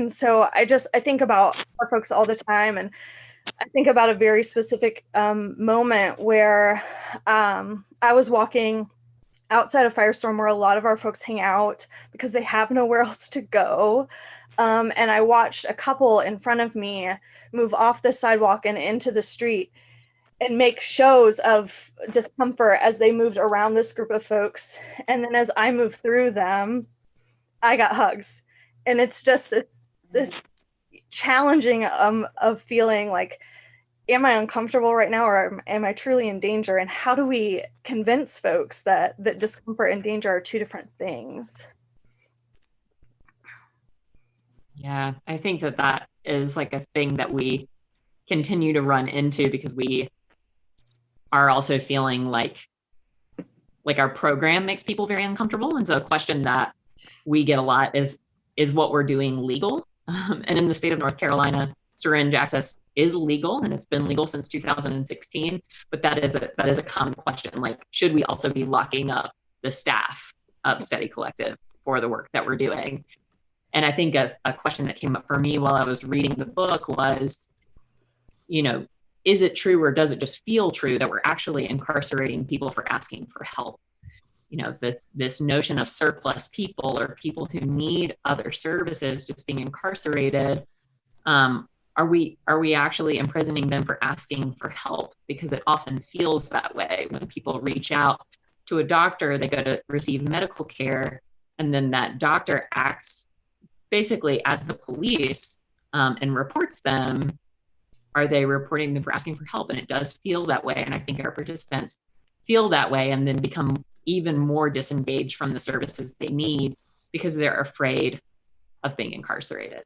so I think about our folks all the time, and I think about a very specific moment where I was walking outside of Firestorm, where a lot of our folks hang out because they have nowhere else to go. And I watched a couple in front of me move off the sidewalk and into the street and make shows of discomfort as they moved around this group of folks. And then as I moved through them, I got hugs. And it's just this challenging of feeling like, am I uncomfortable right now, or am I truly in danger? And how do we convince folks that discomfort and danger are two different things? Yeah, I think that is like a thing that we continue to run into, because we are also feeling like our program makes people very uncomfortable. And so a question that we get a lot is what we're doing legal? And in the state of North Carolina, syringe access is legal, and it's been legal since 2016. But that is a common question. Like, should we also be locking up the staff of Study Collective for the work that we're doing? And I think a question that came up for me while I was reading the book was, is it true, or does it just feel true, that we're actually incarcerating people for asking for help? This notion of surplus people, or people who need other services, just being incarcerated. Are we actually imprisoning them for asking for help? Because it often feels that way when people reach out to a doctor, they go to receive medical care, and then that doctor acts basically as the police and reports them. Are they reporting them for asking for help? And it does feel that way. And I think our participants feel that way, and then become even more disengaged from the services they need because they're afraid of being incarcerated.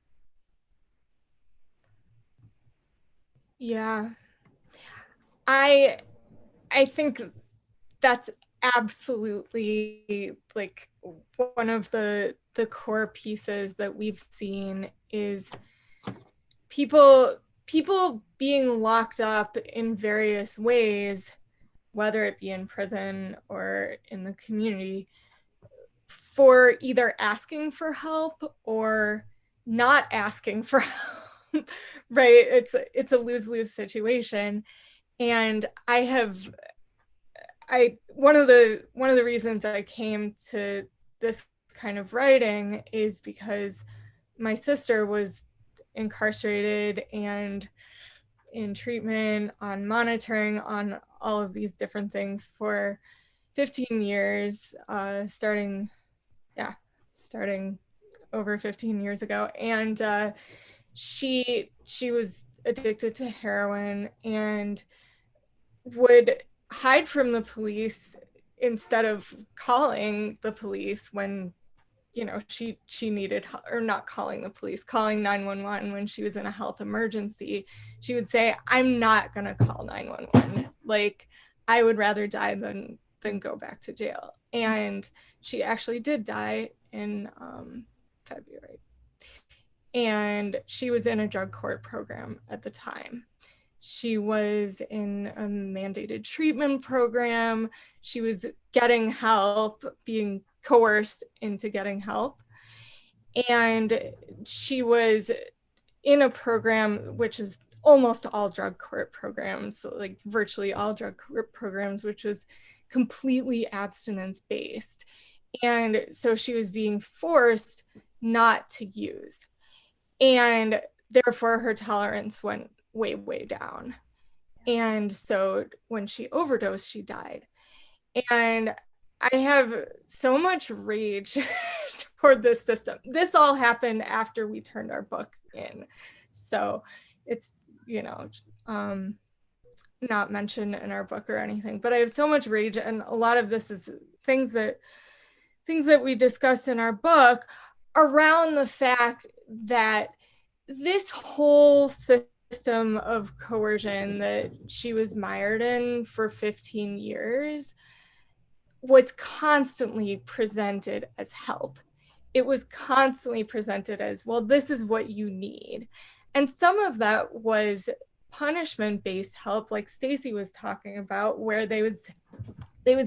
Yeah. I think that's absolutely like one of the core pieces that we've seen is people being locked up in various ways, whether it be in prison or in the community, for either asking for help or not asking for help, right? It's a lose-lose situation. And one of the reasons I came to this kind of writing is because my sister was incarcerated and in treatment, on monitoring, on all of these different things for 15 years, starting over 15 years ago. And she was addicted to heroin and would hide from the police instead of calling the police when she needed help, or not calling the police, calling 911 when she was in a health emergency. She would say, I'm not gonna call 911. Like, I would rather die than go back to jail. And she actually did die in February. And she was in a drug court program at the time. She was in a mandated treatment program. She was getting help, being coerced into getting help. And she was in a program, which is almost all drug court programs, so like virtually all drug court programs, which was completely abstinence based. And so she was being forced not to use. And therefore her tolerance went way, way down. And so when she overdosed, she died. And I have so much rage toward this system. This all happened after we turned our book in. So it's, you know, not mentioned in our book or anything, but I have so much rage. And a lot of this is things that we discussed in our book around the fact that this whole system of coercion that she was mired in for 15 years was constantly presented as help. It was constantly presented as, well, this is what you need. And some of that was punishment-based help, like Stacy was talking about, where they would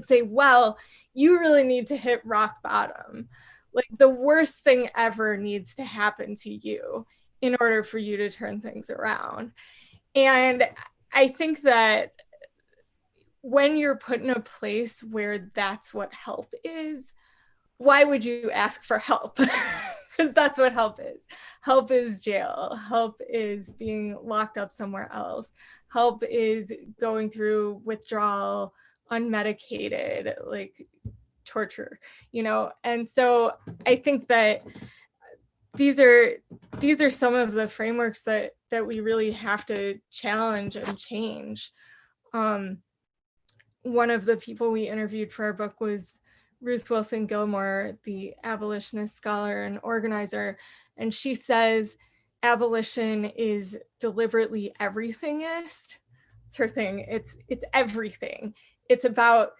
say, well, you really need to hit rock bottom. Like the worst thing ever needs to happen to you in order for you to turn things around. And I think that when you're put in a place where that's what help is, why would you ask for help? Because that's what help is. Help is jail. Help is being locked up somewhere else. Help is going through withdrawal, unmedicated, like torture, you know? And so I think that these are some of the frameworks that we really have to challenge and change. One of the people we interviewed for our book was Ruth Wilson Gilmore, the abolitionist scholar and organizer. And she says abolition is deliberately everythingist. It's her thing. It's everything. It's about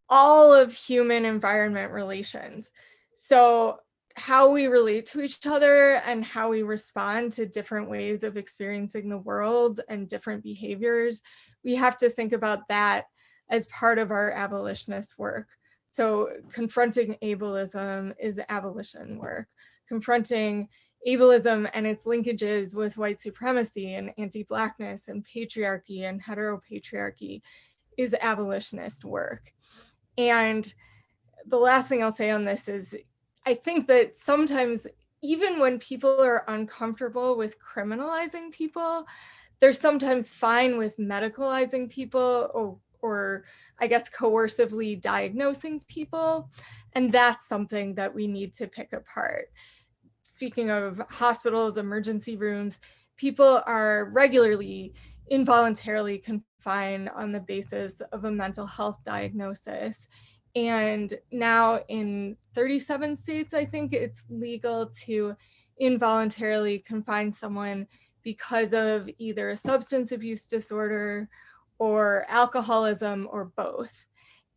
all of human environment relations. So how we relate to each other and how we respond to different ways of experiencing the world and different behaviors, we have to think about that as part of our abolitionist work. So confronting ableism is abolition work. Confronting ableism and its linkages with white supremacy and anti-Blackness and patriarchy and heteropatriarchy is abolitionist work. And the last thing I'll say on this is, I think that sometimes, even when people are uncomfortable with criminalizing people, they're sometimes fine with medicalizing people or I guess coercively diagnosing people. And that's something that we need to pick apart. Speaking of hospitals, emergency rooms, people are regularly involuntarily confined on the basis of a mental health diagnosis. And now in 37 states, I think it's legal to involuntarily confine someone because of either a substance abuse disorder or alcoholism or both.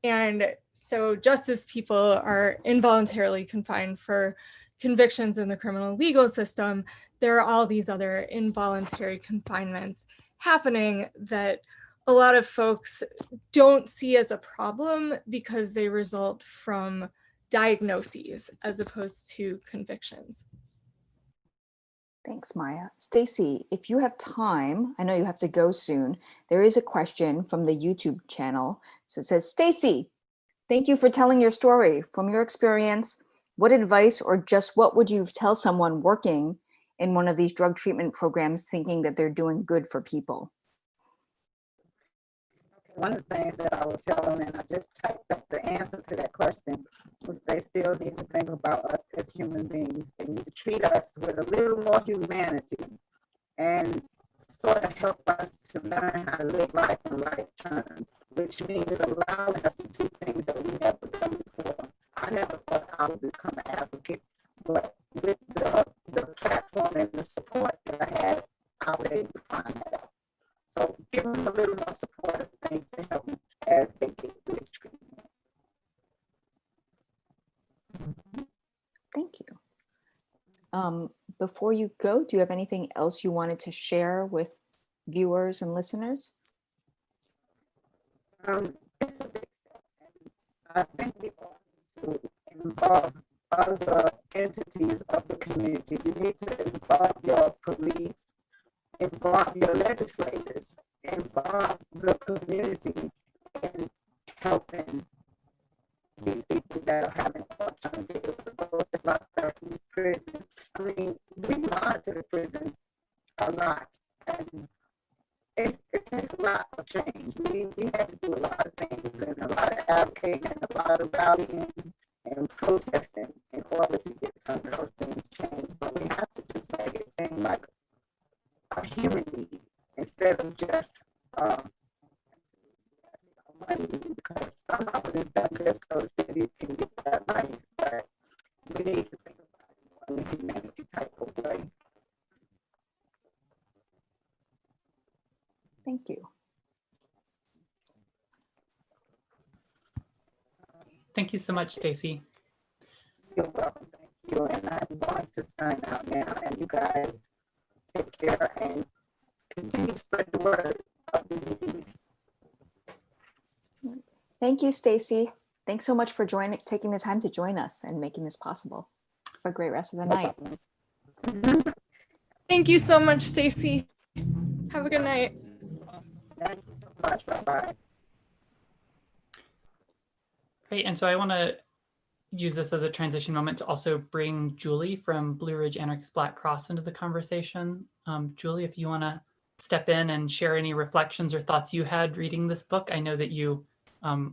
And so just as people are involuntarily confined for convictions in the criminal legal system, there are all these other involuntary confinements happening that a lot of folks don't see as a problem because they result from diagnoses as opposed to convictions. Thanks, Maya. Stacy, if you have time, I know you have to go soon. There is a question from the YouTube channel. So it says, Stacy, thank you for telling your story. From your experience, what advice or just what would you tell someone working in one of these drug treatment programs thinking that they're doing good for people? One of the things that I was telling, and I just typed up the answer to that question, was they still need to think about us as human beings. They need to treat us with a little more humanity and sort of help us to learn how to live life in life terms, which means allowing us to do things that we never done before. I never thought I would become an advocate, but with the platform and the support that I had, I was able to find that out. So give them a little more supportive things to help them as they get good treatment. Thank you. Before you go, do you have anything else you wanted to share with viewers and listeners? It's a big step. I think we ought to involve other entities of the community. You need to involve your police, involve your legislators, involve the community in helping gone to the prisons a lot. And it takes a lot of change. We had to do a lot of things and a lot of advocating and a lot of rallying and protesting in order to get some of those things changed. But we have to just make it seem like a human need instead of just money, because some of it is that just so cities can get that money. But we need to think about it in a humanity type of way. Thank you. Thank you so much, Stacy. You're welcome. Thank you. And I'm going to sign out now. And you guys take care and continue to spread the word of the disease. Thank you, Stacy. Thanks so much for taking the time to join us and making this possible. Have a great rest of the night. Thank you so much, Stacy. Have a good night. Thank you so much. Bye-bye. Great, and so I want to use this as a transition moment to also bring Julie from Blue Ridge Anarchist Black Cross into the conversation. Julie, if you want to step in and share any reflections or thoughts you had reading this book. I know that you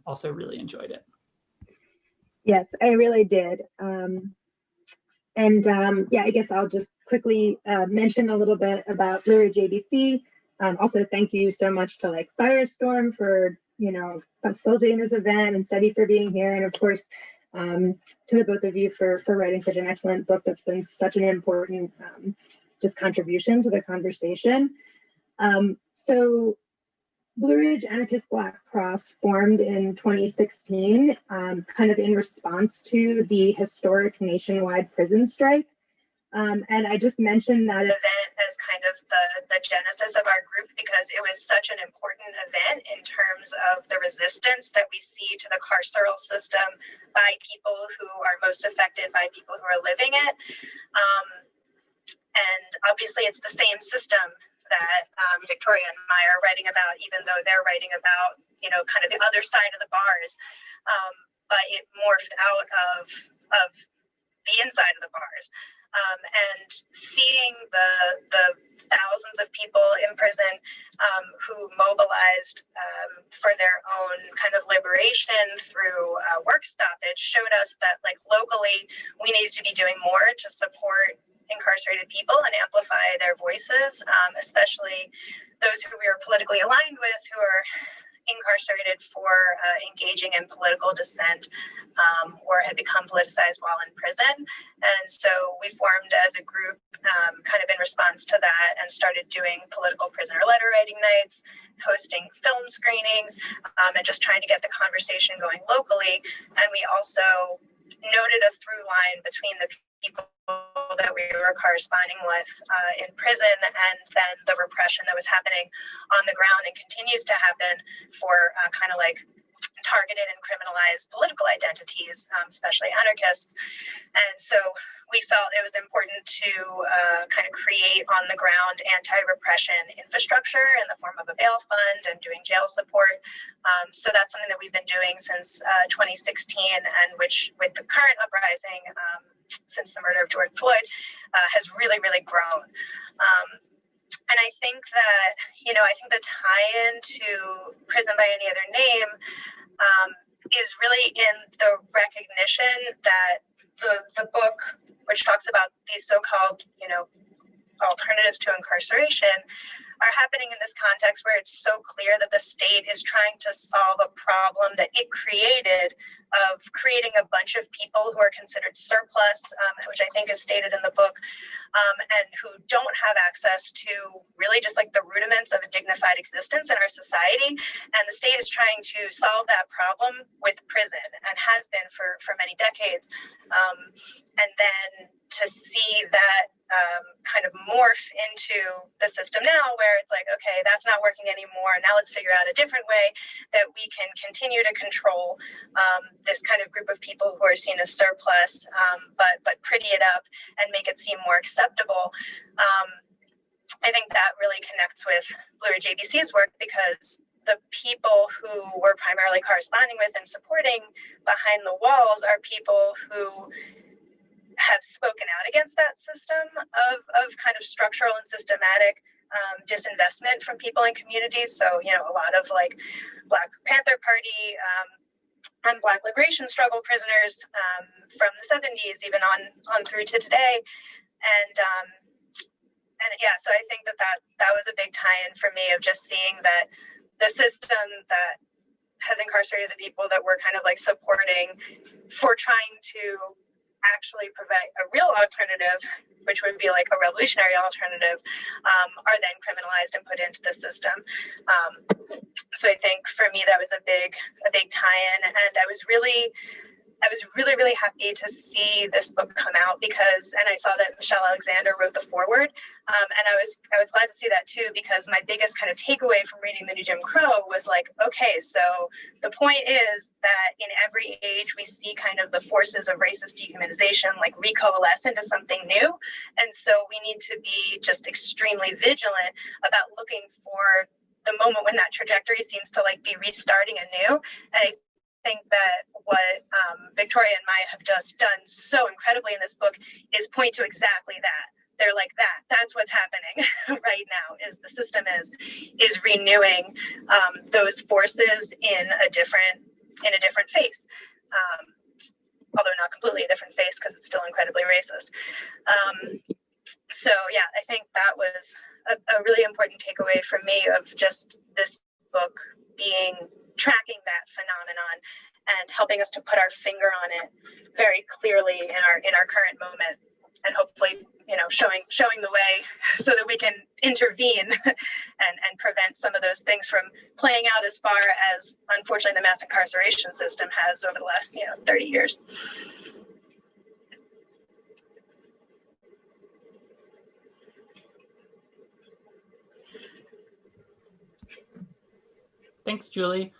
also really enjoyed it. Yes, I really did. Yeah, I guess I'll just quickly mention a little bit about Blue Ridge ABC. Also, thank you so much to Firestorm for facilitating this event, and Steady for being here, and of course to the both of you for writing such an excellent book that's been such an important just contribution to the conversation. So Blue Ridge Anarchist Black Cross formed in 2016, kind of in response to the historic nationwide prison strike. And I just mentioned that event as kind of the genesis of our group because it was such an important event in terms of the resistance that we see to the carceral system by people who are most affected by people who are living it. And obviously it's the same system that Victoria and Maya are writing about, even though they're writing about, kind of the other side of the bars. But it morphed out of the inside of the bars. And seeing the thousands of people in prison who mobilized for their own kind of liberation through work stoppage showed us that locally we needed to be doing more to support incarcerated people and amplify their voices, especially those who we are politically aligned with who are incarcerated for engaging in political dissent or had become politicized while in prison. And so we formed as a group kind of in response to that and started doing political prisoner letter writing nights, hosting film screenings, and just trying to get the conversation going locally. And we also noted a through line between the people that we were corresponding with in prison and then the repression that was happening on the ground and continues to happen for kind of targeted and criminalized political identities, especially anarchists. And so we felt it was important to kind of create on the ground anti-repression infrastructure in the form of a bail fund and doing jail support. So that's something that we've been doing since 2016 and which with the current uprising since the murder of George Floyd has really, really grown. And I think that, I think the tie-in to Prison by Any Other Name is really in the recognition that the book, which talks about these so-called, alternatives to incarceration, are happening in this context where it's so clear that the state is trying to solve a problem that it created of creating a bunch of people who are considered surplus, which I think is stated in the book, and who don't have access to really just the rudiments of a dignified existence in our society. And the state is trying to solve that problem with prison and has been for many decades. And then to see that kind of morph into the system now where it's okay, that's not working anymore. Now let's figure out a different way that we can continue to control this kind of group of people who are seen as surplus, but pretty it up and make it seem more acceptable. I think that really connects with Blue Ridge ABC's work because the people who we're primarily corresponding with and supporting behind the walls are people who have spoken out against that system of kind of structural and systematic disinvestment from people in communities. So, you know, a lot of like Black Panther Party and Black liberation struggle prisoners from the 70s, even on through to today. And yeah, so I think that was a big tie-in for me of just seeing that the system that has incarcerated the people that we're kind of like supporting for trying to actually provide a real alternative, which would be like a revolutionary alternative, are then criminalized and put into the system. So I think for me that was a big tie-in, and I was really happy to see this book come out because, and I saw that Michelle Alexander wrote the foreword, and I was glad to see that too, because my biggest kind of takeaway from reading The New Jim Crow was like, okay, so the point is that in every age we see kind of the forces of racist dehumanization like recoalesce into something new, and so we need to be just extremely vigilant about looking for the moment when that trajectory seems to like be restarting anew. And I think that what Victoria and Maya have just done so incredibly in this book is point to exactly that. They're like that's what's happening right now, is the system is renewing those forces in a different face, although not completely a different face because it's still incredibly racist. So yeah, I think that was a really important takeaway for me of just this book tracking that phenomenon and helping us to put our finger on it very clearly in our current moment, and hopefully, you know, showing the way so that we can intervene and prevent some of those things from playing out as far as, unfortunately, the mass incarceration system has over the last 30 years. Thanks, Julie.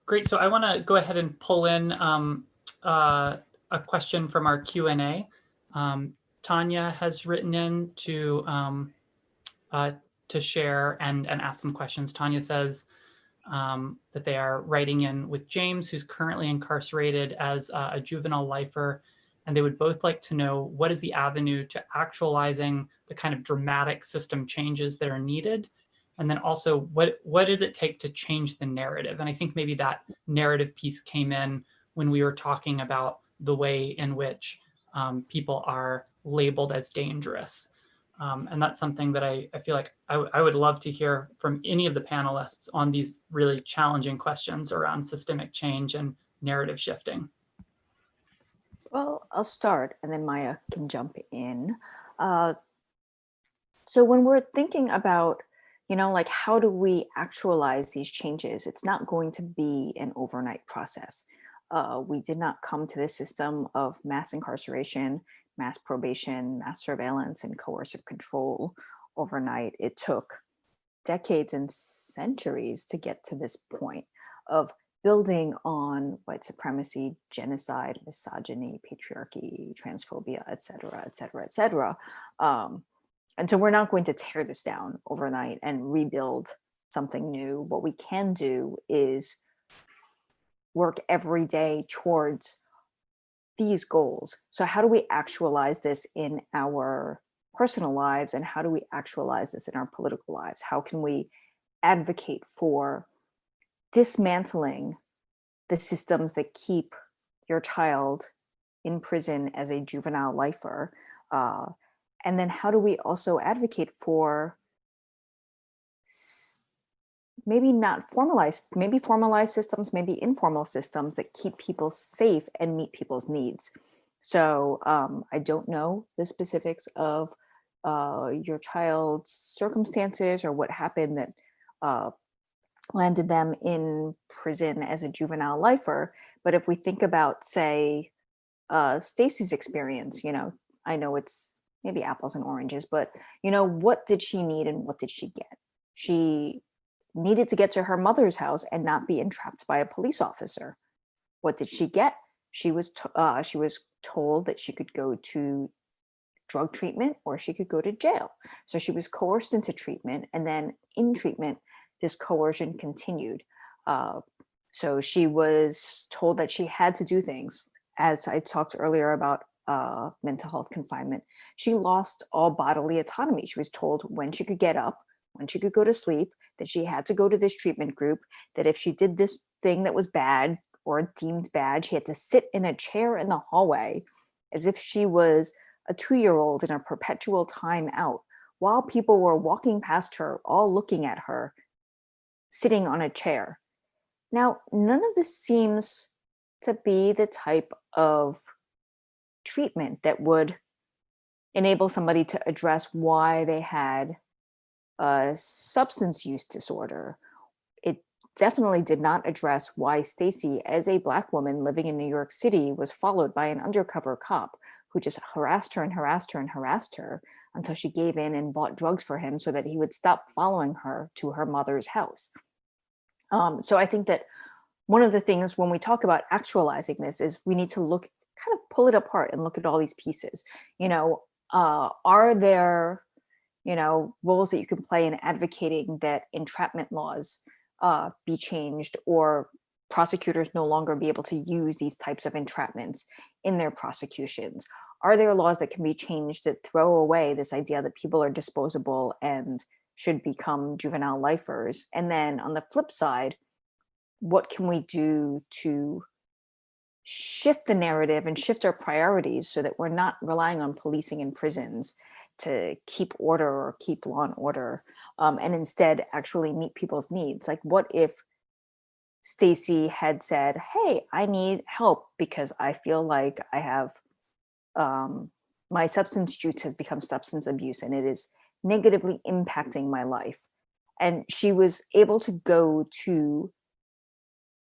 Great. So I want to go ahead and pull in a question from our Q&A. Tanya has written in to share and ask some questions. Tanya says that they are writing in with James, who's currently incarcerated as a juvenile lifer, and they would both like to know what is the avenue to actualizing the kind of dramatic system changes that are needed. And then also, what does it take to change the narrative? And I think maybe that narrative piece came in when we were talking about the way in which people are labeled as dangerous. And that's something that I feel like I would love to hear from any of the panelists on these really challenging questions around systemic change and narrative shifting. Well, I'll start and then Maya can jump in. So when we're thinking about like, how do we actualize these changes? It's not going to be an overnight process. We did not come to this system of mass incarceration, mass probation, mass surveillance, and coercive control overnight. It took decades and centuries to get to this point of building on white supremacy, genocide, misogyny, patriarchy, transphobia, et cetera, et cetera, et cetera. And so we're not going to tear this down overnight and rebuild something new. What we can do is work every day towards these goals. So how do we actualize this in our personal lives, and how do we actualize this in our political lives? How can we advocate for dismantling the systems that keep your child in prison as a juvenile lifer? And then how do we also advocate for maybe not formalized, maybe formalized systems, maybe informal systems that keep people safe and meet people's needs? So I don't know the specifics of your child's circumstances or what happened that landed them in prison as a juvenile lifer. But if we think about, say, Stacy's experience, I know it's maybe apples and oranges, but what did she need and what did she get? She needed to get to her mother's house and not be entrapped by a police officer. What did she get? She was told that she could go to drug treatment or she could go to jail. So she was coerced into treatment, and then in treatment, this coercion continued. So she was told that she had to do things, as I talked earlier about mental health confinement, she lost all bodily autonomy. She was told when she could get up, when she could go to sleep, that she had to go to this treatment group, that if she did this thing that was bad or deemed bad, she had to sit in a chair in the hallway as if she was a 2-year-old in a perpetual timeout, while people were walking past her, all looking at her, sitting on a chair. Now, none of this seems to be the type of treatment that would enable somebody to address why they had a substance use disorder. It definitely did not address why Stacy, as a Black woman living in New York City, was followed by an undercover cop who just harassed her and harassed her and harassed her until she gave in and bought drugs for him so that he would stop following her to her mother's house. So I think that one of the things when we talk about actualizing this is we need to look, kind of pull it apart and look at all these pieces. Are there, roles that you can play in advocating that entrapment laws be changed, or prosecutors no longer be able to use these types of entrapments in their prosecutions? Are there laws that can be changed that throw away this idea that people are disposable and should become juvenile lifers? And then on the flip side, what can we do to shift the narrative and shift our priorities so that we're not relying on policing in prisons to keep order or keep law and order, and instead actually meet people's needs? Like, what if Stacy had said, hey, I need help because I feel like I have my substance use has become substance abuse and it is negatively impacting my life. And she was able to go to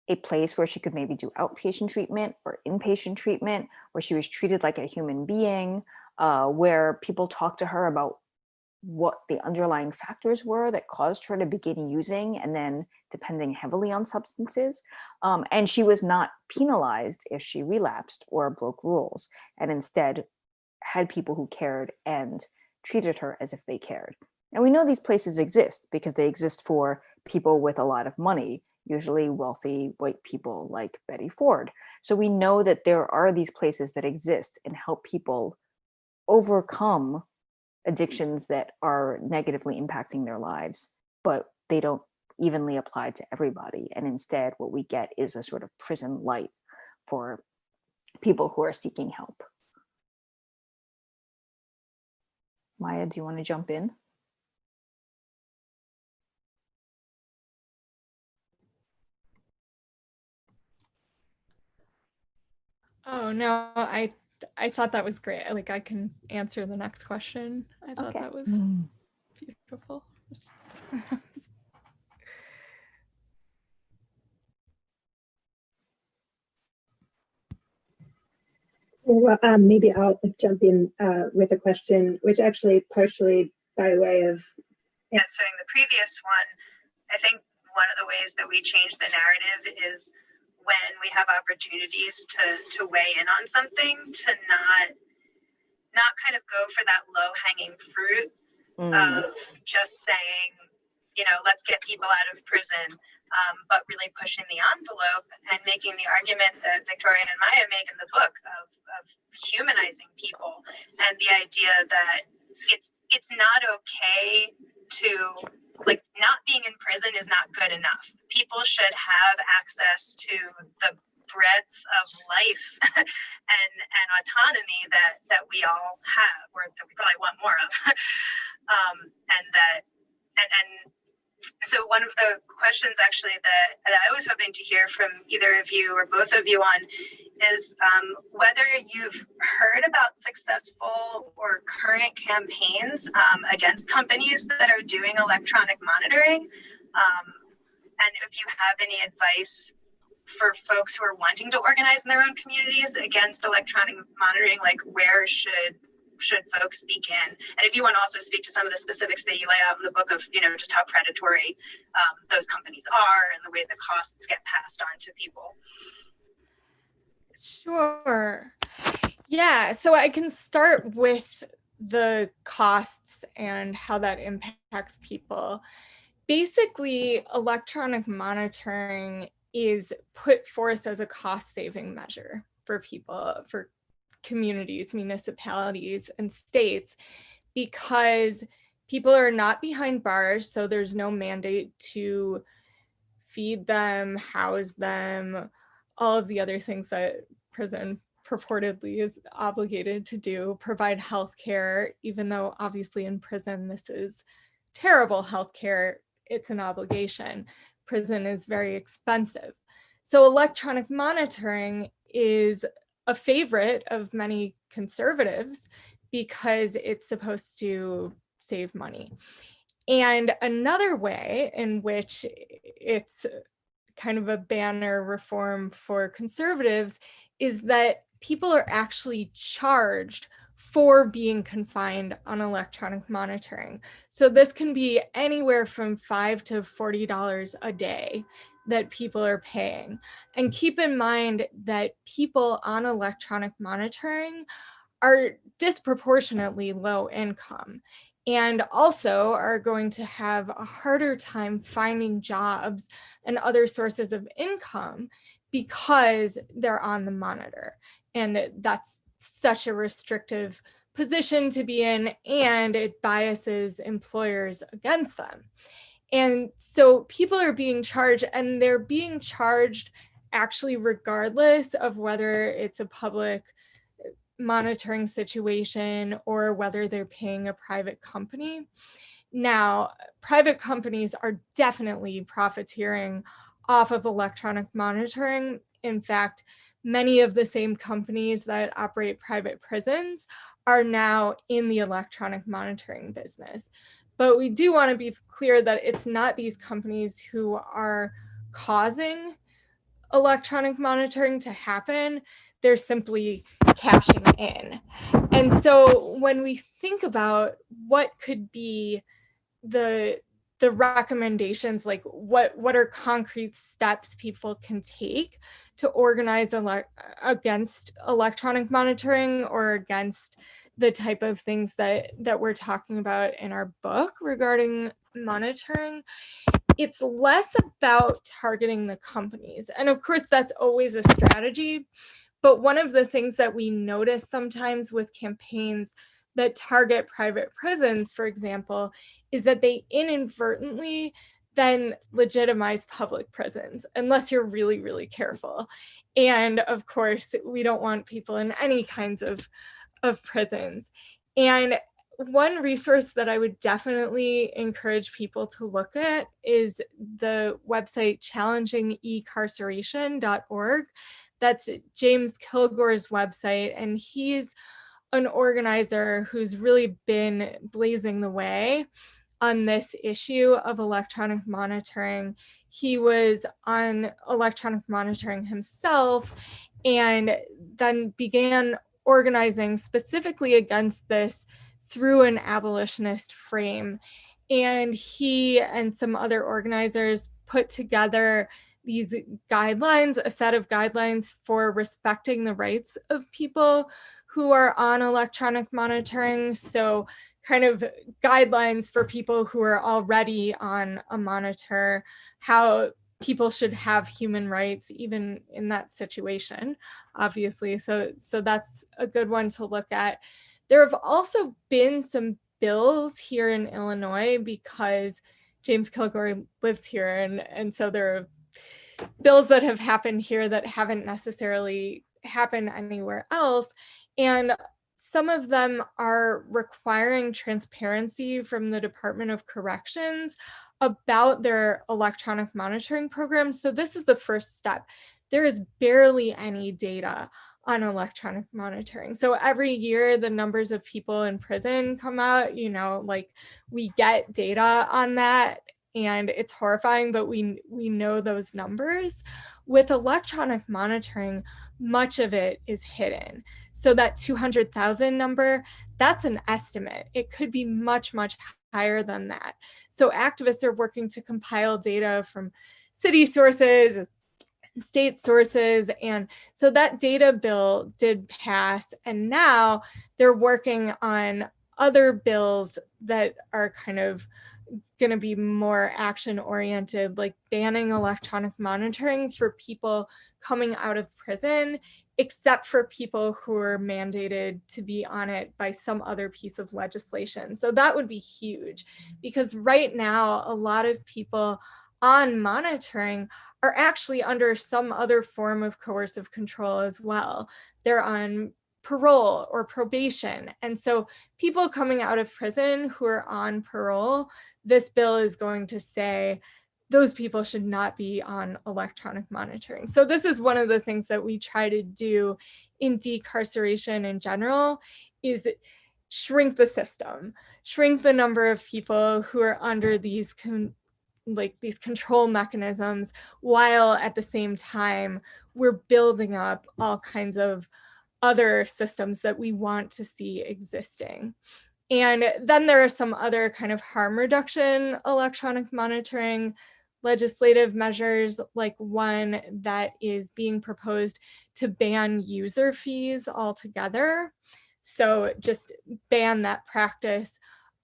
a place where she could maybe do outpatient treatment or inpatient treatment, where she was treated like a human being, where people talked to her about what the underlying factors were that caused her to begin using and then depending heavily on substances. And she was not penalized if she relapsed or broke rules, and instead had people who cared and treated her as if they cared. And we know these places exist because they exist for people with a lot of money, usually wealthy white people like Betty Ford. So we know that there are these places that exist and help people overcome addictions that are negatively impacting their lives, but they don't evenly apply to everybody. And instead, what we get is a sort of prison light for people who are seeking help. Maya, do you want to jump in? Oh no, I thought that was great. Like, I can answer the next question. I thought that was beautiful. Well, maybe I'll jump in with a question, which actually partially by way of answering the previous one. I think one of the ways that we change the narrative is when we have opportunities to weigh in on something, to not kind of go for that low hanging fruit of just saying, let's get people out of prison, but really pushing the envelope and making the argument that Victoria and Maya make in the book of humanizing people, and the idea that it's not okay to, like, not being in prison is not good enough. People should have access to the breadth of life and autonomy that we all have, or that we probably want more of. And so one of the questions actually that I was hoping to hear from either of you or both of you on is whether you've heard about successful or current campaigns against companies that are doing electronic monitoring, and if you have any advice for folks who are wanting to organize in their own communities against electronic monitoring, like where should folks begin? And if you want to also speak to some of the specifics that you lay out in the book of, just how predatory those companies are and the way the costs get passed on to people. Sure. Yeah, so I can start with the costs and how that impacts people. Basically, electronic monitoring is put forth as a cost-saving measure for people, for communities, municipalities, and states, because people are not behind bars, so there's no mandate to feed them, house them, all of the other things that prison purportedly is obligated to do, provide health care, even though obviously in prison this is terrible health care, it's an obligation. Prison is very expensive. So electronic monitoring is a favorite of many conservatives because it's supposed to save money. And another way in which it's kind of a banner reform for conservatives is that people are actually charged for being confined on electronic monitoring. So this can be anywhere from $5 to $40 a day that people are paying. And keep in mind that people on electronic monitoring are disproportionately low income and also are going to have a harder time finding jobs and other sources of income because they're on the monitor. And that's such a restrictive position to be in, and it biases employers against them. And so people are being charged, and they're being charged actually regardless of whether it's a public monitoring situation or whether they're paying a private company. Now, private companies are definitely profiteering off of electronic monitoring. In fact, many of the same companies that operate private prisons are now in the electronic monitoring business. But we do want to be clear that it's not these companies who are causing electronic monitoring to happen. They're simply cashing in. And so when we think about what could be the recommendations, like what are concrete steps people can take to organize against electronic monitoring or against the type of things that we're talking about in our book regarding monitoring, it's less about targeting the companies. And of course, that's always a strategy. But one of the things that we notice sometimes with campaigns that target private prisons, for example, is that they inadvertently then legitimize public prisons, unless you're really, really careful. And of course, we don't want people in any kinds of prisons. And one resource that I would definitely encourage people to look at is the website challengingincarceration.org. That's James Kilgore's website, and he's an organizer who's really been blazing the way on this issue of electronic monitoring. He was on electronic monitoring himself and then began organizing specifically against this through an abolitionist frame. And he and some other organizers put together these guidelines, a set of guidelines for respecting the rights of people who are on electronic monitoring. So kind of guidelines for people who are already on a monitor, how people should have human rights even in that situation, obviously. So that's a good one to look at. There have also been some bills here in Illinois because James Kilgore lives here, and so there are bills that have happened here that haven't necessarily happened anywhere else. And some of them are requiring transparency from the Department of Corrections about their electronic monitoring programs. So this is the first step. There is barely any data on electronic monitoring. So every year the numbers of people in prison come out, like we get data on that and it's horrifying, but we know those numbers. With electronic monitoring, much of it is hidden. So that 200,000 number, that's an estimate. It could be much, much higher than that. So activists are working to compile data from city sources, state sources. And so that data bill did pass. And now they're working on other bills that are kind of going to be more action oriented, like banning electronic monitoring for people coming out of prison except for people who are mandated to be on it by some other piece of legislation. So that would be huge, because right now, a lot of people on monitoring are actually under some other form of coercive control as well. They're on parole or probation. And so people coming out of prison who are on parole, this bill is going to say those people should not be on electronic monitoring. So this is one of the things that we try to do in decarceration in general, is shrink the system, shrink the number of people who are under these control mechanisms, while at the same time we're building up all kinds of other systems that we want to see existing. And then there are some other kind of harm reduction electronic monitoring legislative measures, like one that is being proposed to ban user fees altogether. So just ban that practice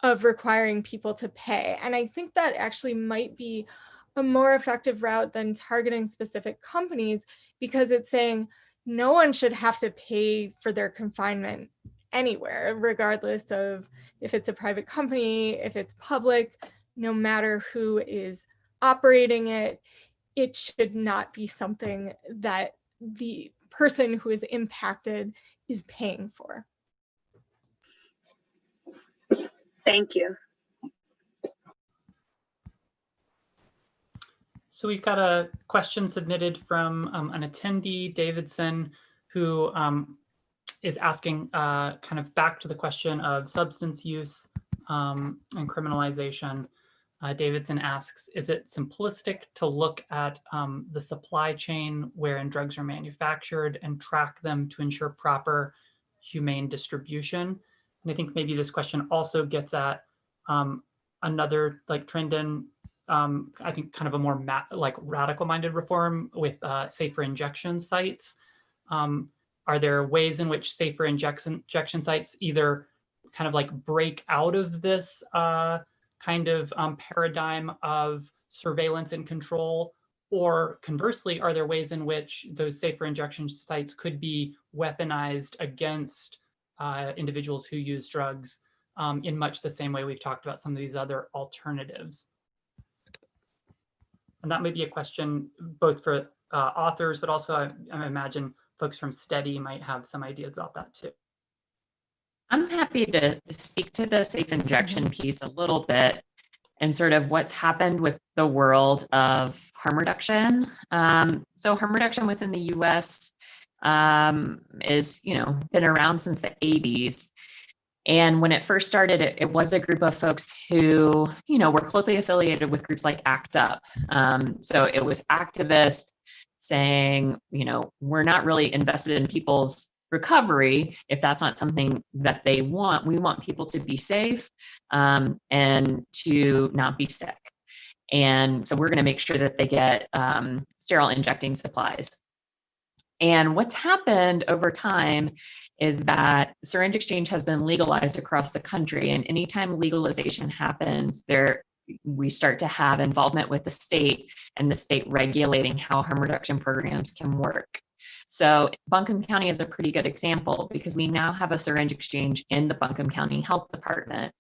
of requiring people to pay. And I think that actually might be a more effective route than targeting specific companies, because it's saying no one should have to pay for their confinement anywhere, regardless of if it's a private company, if it's public, no matter who is operating it. It should not be something that the person who is impacted is paying for. Thank you. So we've got a question submitted from an attendee, Davidson, who is asking kind of back to the question of substance use and criminalization. Davidson asks, is it simplistic to look at the supply chain wherein drugs are manufactured and track them to ensure proper humane distribution? And I think maybe this question also gets at another trend in, I think, kind of a more radical-minded reform with safer injection sites. Are there ways in which safer injection sites either kind of break out of this kind of paradigm of surveillance and control, or conversely, are there ways in which those safer injection sites could be weaponized against individuals who use drugs in much the same way we've talked about some of these other alternatives? And that may be a question both for authors, but also I imagine folks from Steady might have some ideas about that too. I'm happy to speak to the safe injection piece a little bit and sort of what's happened with the world of harm reduction. So harm reduction within the US is, been around since the 80s. And when it first started, it was a group of folks who, were closely affiliated with groups like ACT UP. So it was activists saying, we're not really invested in people's recovery if that's not something that they want. We want people to be safe and to not be sick. And so we're going to make sure that they get sterile injecting supplies. And what's happened over time is that syringe exchange has been legalized across the country. And anytime legalization happens, we start to have involvement with the state and the state regulating how harm reduction programs can work. So Buncombe County is a pretty good example, because we now have a syringe exchange in the Buncombe County Health Department.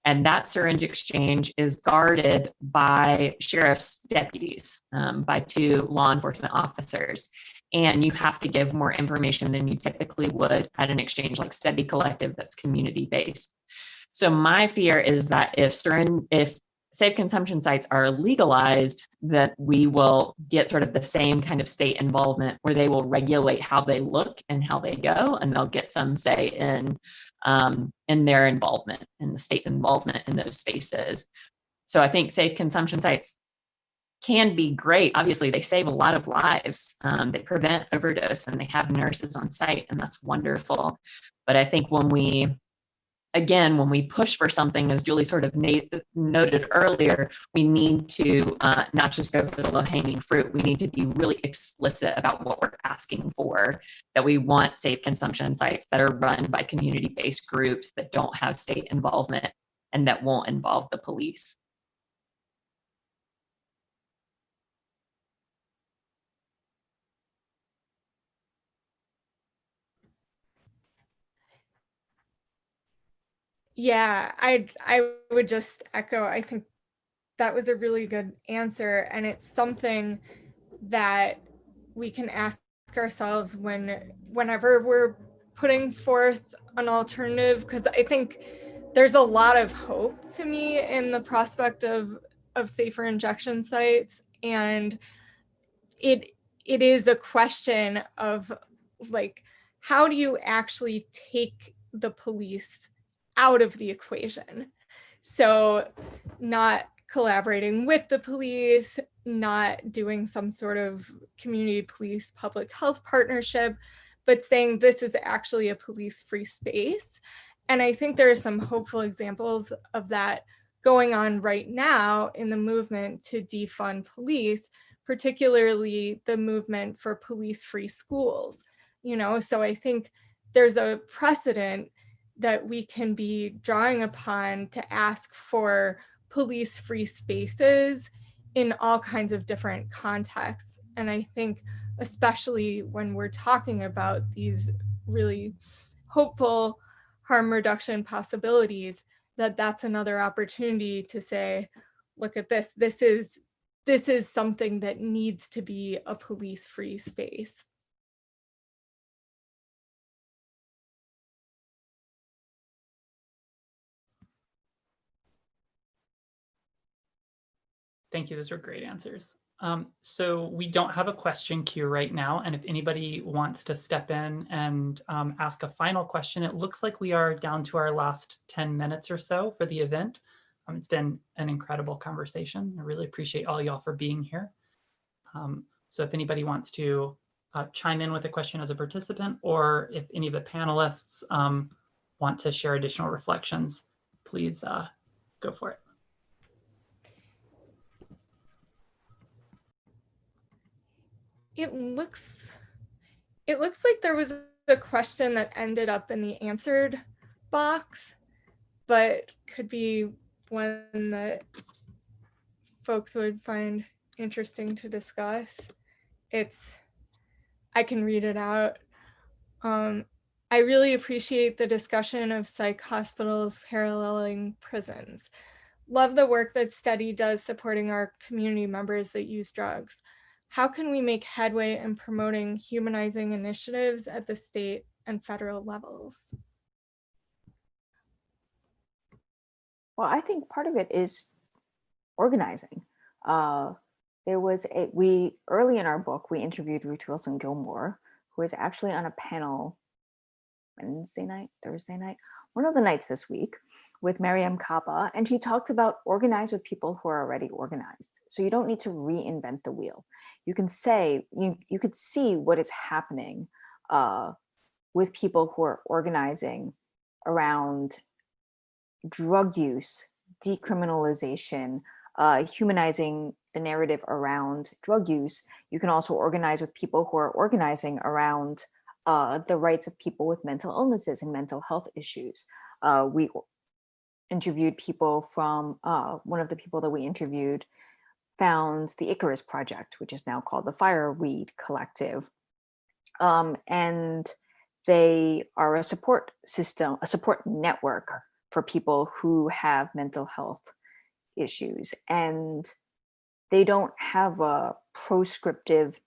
And that syringe exchange is guarded by sheriff's deputies, by 2 law enforcement officers. And you have to give more information than you typically would at an exchange like Steady Collective that's community-based. So my fear is that if safe consumption sites are legalized, that we will get sort of the same kind of state involvement where they will regulate how they look and how they go, and they'll get some say in their involvement, in the state's involvement in those spaces. So I think safe consumption sites can be great. Obviously, they save a lot of lives. They prevent overdose, and they have nurses on site, and that's wonderful. But I think when we push for something, as Julie sort of noted earlier, we need to not just go for the low-hanging fruit. We need to be really explicit about what we're asking for, that we want safe consumption sites that are run by community-based groups that don't have state involvement and that won't involve the police. Yeah, I would just echo. I think that was a really good answer, and it's something that we can ask ourselves whenever we're putting forth an alternative, because I think there's a lot of hope to me in the prospect of safer injection sites, and it is a question of like, how do you actually take the police out of the equation? So not collaborating with the police, not doing some sort of community police public health partnership, but saying this is actually a police-free space. And I think there are some hopeful examples of that going on right now in the movement to defund police, particularly the movement for police-free schools. You know, so I think there's a precedent that we can be drawing upon to ask for police-free spaces in all kinds of different contexts. And I think especially when we're talking about these really hopeful harm reduction possibilities, that's another opportunity to say, look at this, this is something that needs to be a police-free space. Thank you. Those are great answers. So we don't have a question queue right now. And if anybody wants to step in and ask a final question, it looks like we are down to our last 10 minutes or so for the event. It's been an incredible conversation. I really appreciate all y'all for being here. So if anybody wants to chime in with a question as a participant, or if any of the panelists want to share additional reflections, please go for it. It looks like there was a question that ended up in the answered box, but could be one that folks would find interesting to discuss. I can read it out. I really appreciate the discussion of psych hospitals paralleling prisons. Love the work that Steady does supporting our community members that use drugs. How can we make headway in promoting humanizing initiatives at the state and federal levels? Well, I think part of it is organizing. There was early in our book, we interviewed Ruth Wilson Gilmore, who is actually on a panel Thursday night, one of the nights this week with Mariam Kappa, and she talked about organize with people who are already organized. So you don't need to reinvent the wheel. You can say, you could see what is happening with people who are organizing around drug use, decriminalization, humanizing the narrative around drug use. You can also organize with people who are organizing around the rights of people with mental illnesses and mental health issues. We interviewed people from, one of the people that we interviewed found the Icarus Project, which is now called the Fireweed Collective. And they are a support system, a support network for people who have mental health issues. And they don't have a proscriptive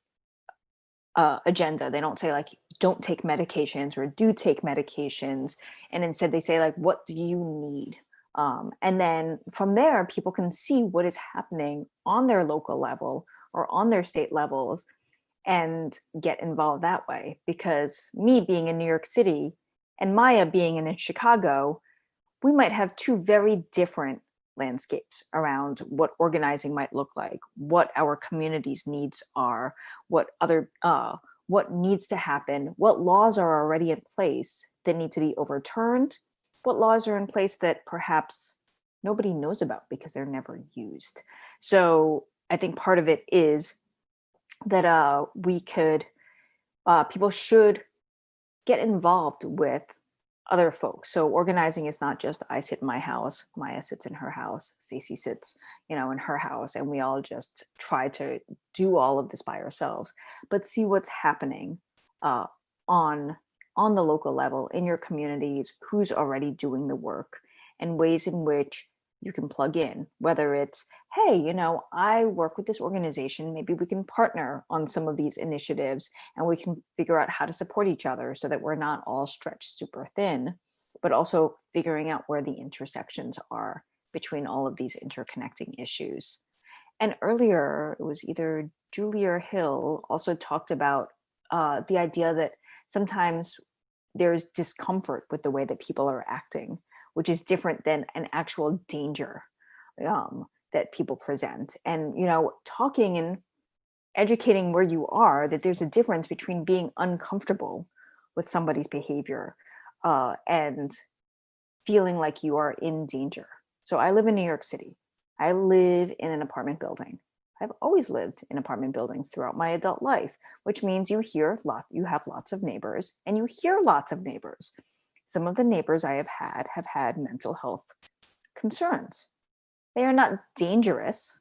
agenda. They don't say like, don't take medications or do take medications. And instead they say like, what do you need? And then from there, people can see what is happening on their local level or on their state levels and get involved that way. Because me being in New York City and Maya being in Chicago, we might have two very different landscapes around what organizing might look like, what our community's needs are, what needs to happen, what laws are already in place that need to be overturned, what laws are in place that perhaps nobody knows about because they're never used. So I think part of it is that people should get involved with other folks. So organizing is not just I sit in my house, Maya sits in her house, Stacy sits, in her house, and we all just try to do all of this by ourselves, but see what's happening on the local level in your communities, who's already doing the work, and ways in which you can plug in, whether it's, hey, you know, I work with this organization, maybe we can partner on some of these initiatives and we can figure out how to support each other so that we're not all stretched super thin, but also figuring out where the intersections are between all of these interconnecting issues. And earlier, it was either Julie or Hill also talked about the idea that sometimes there's discomfort with the way that people are acting, which is different than an actual danger that people present. And, you know, talking and educating where you are, that there's a difference between being uncomfortable with somebody's behavior and feeling like you are in danger. So I live in New York City. I live in an apartment building. I've always lived in apartment buildings throughout my adult life, which means you have lots of neighbors and you hear lots of neighbors. Some of the neighbors I have had mental health concerns. They are not dangerous,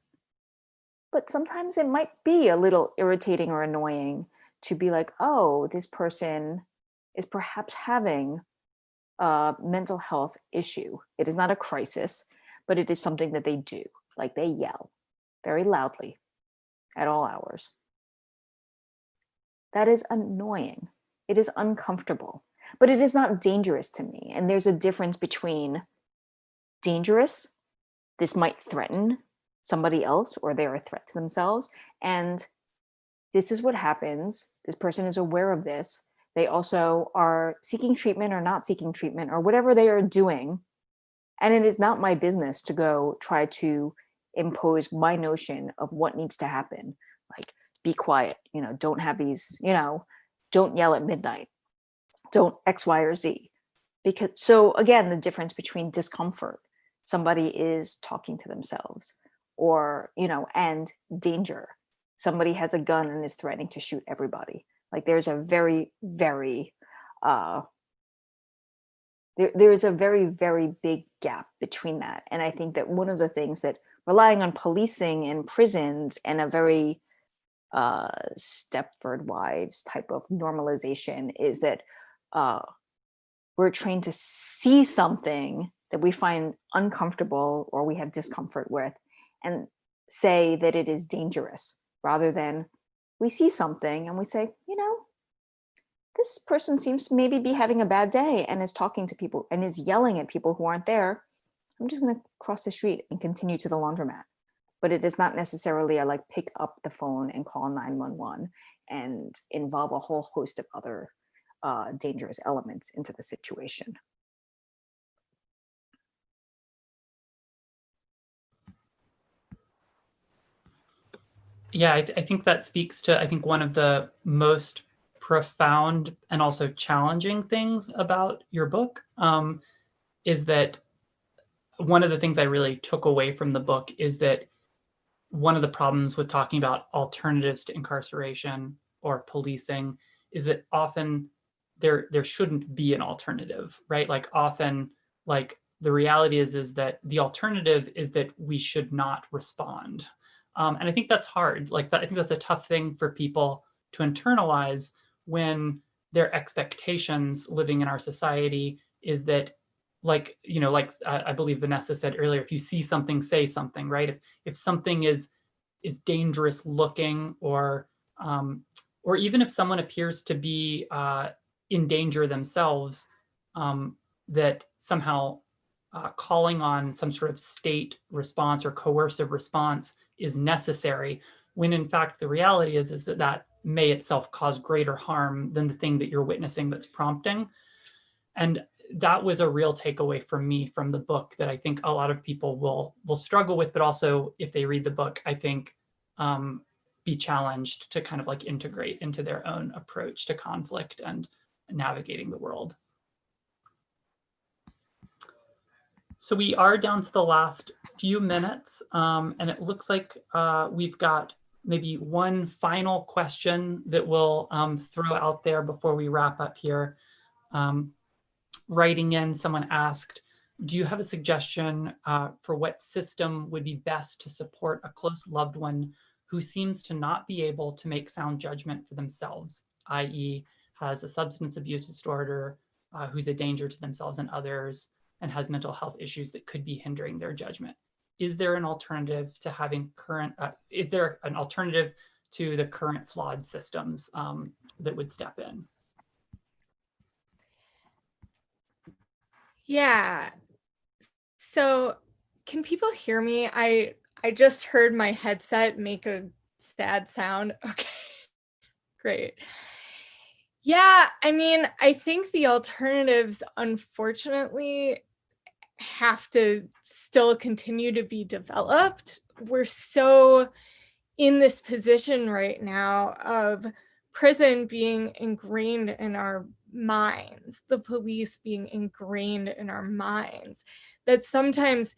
but sometimes it might be a little irritating or annoying to be like, oh, this person is perhaps having a mental health issue. It is not a crisis, but it is something that they do. Like they yell very loudly at all hours. That is annoying. It is uncomfortable, but it is not dangerous to me. And there's a difference between dangerous, this might threaten somebody else or they're a threat to themselves, and this is what happens. This person is aware of this. They also are seeking treatment or not seeking treatment or whatever they are doing. And it is not my business to go try to impose my notion of what needs to happen. Like, be quiet, you know, don't have these, you know, don't yell at midnight, don't X, Y, or Z. Because, so again, the difference between discomfort, somebody is talking to themselves, or, you know, and danger, somebody has a gun and is threatening to shoot everybody. Like there's a very, very, there's a very, very big gap between that. And I think that one of the things that relying on policing and prisons and a very Stepford Wives type of normalization is that we're trained to see something that we find uncomfortable or we have discomfort with and say that it is dangerous, rather than we see something and we say, you know, this person seems to maybe be having a bad day and is talking to people and is yelling at people who aren't there. I'm just going to cross the street and continue to the laundromat. But it is not necessarily a like pick up the phone and call 911 and involve a whole host of other dangerous elements into the situation. Yeah, I think that speaks to, I think, one of the most profound and also challenging things about your book is that one of the things I really took away from the book is that one of the problems with talking about alternatives to incarceration or policing is that often there shouldn't be an alternative, right? Like often, like the reality is that the alternative is that we should not respond. And I think that's hard. Like that, I think that's a tough thing for people to internalize when their expectations living in our society is that, like, you know, like I believe Vanessa said earlier, if you see something, say something, right? If something is dangerous looking, or even if someone appears to be in danger themselves, that somehow calling on some sort of state response or coercive response is necessary, when in fact the reality is that may itself cause greater harm than the thing that you're witnessing that's prompting. And that was a real takeaway from me from the book that I think a lot of people will struggle with, but also if they read the book, I think be challenged to kind of like integrate into their own approach to conflict and navigating the world. So we are down to the last few minutes, and it looks like we've got maybe one final question that we'll throw out there before we wrap up here. Writing in, someone asked, do you have a suggestion for what system would be best to support a close loved one who seems to not be able to make sound judgment for themselves, i.e. has a substance abuse disorder, who's a danger to themselves and others, and has mental health issues that could be hindering their judgment. Is there an alternative to having is there an alternative to the current flawed systems that would step in? Yeah. So can people hear me? I just heard my headset make a sad sound. Okay, great. Yeah, I mean, I think the alternatives, unfortunately, have to still continue to be developed. We're so in this position right now of prison being ingrained in our minds, the police being ingrained in our minds, that sometimes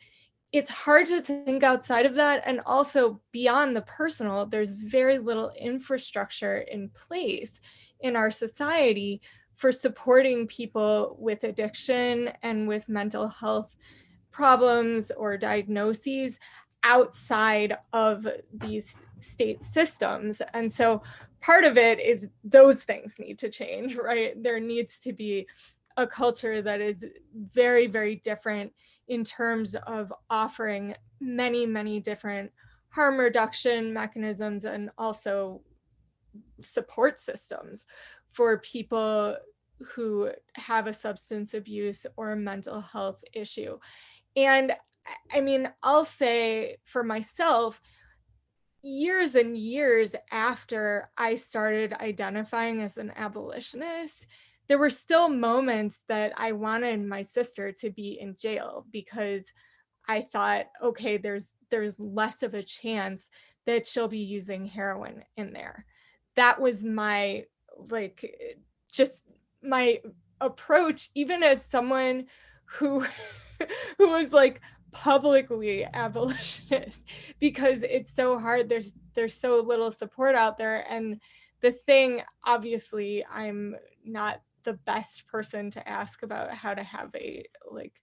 it's hard to think outside of that. And also beyond the personal, there's very little infrastructure in place in our society for supporting people with addiction and with mental health problems or diagnoses outside of these state systems. And so part of it is those things need to change, right? There needs to be a culture that is very, very different in terms of offering many, many different harm reduction mechanisms and also support systems for people who have a substance abuse or a mental health issue. And I mean, I'll say for myself, years and years after I started identifying as an abolitionist, there were still moments that I wanted my sister to be in jail because I thought, okay, there's less of a chance that she'll be using heroin in there. That was my, like, just my approach, even as someone who who was like publicly abolitionist, because it's so hard. There's so little support out there. And the thing, obviously, I'm not the best person to ask about how to have a like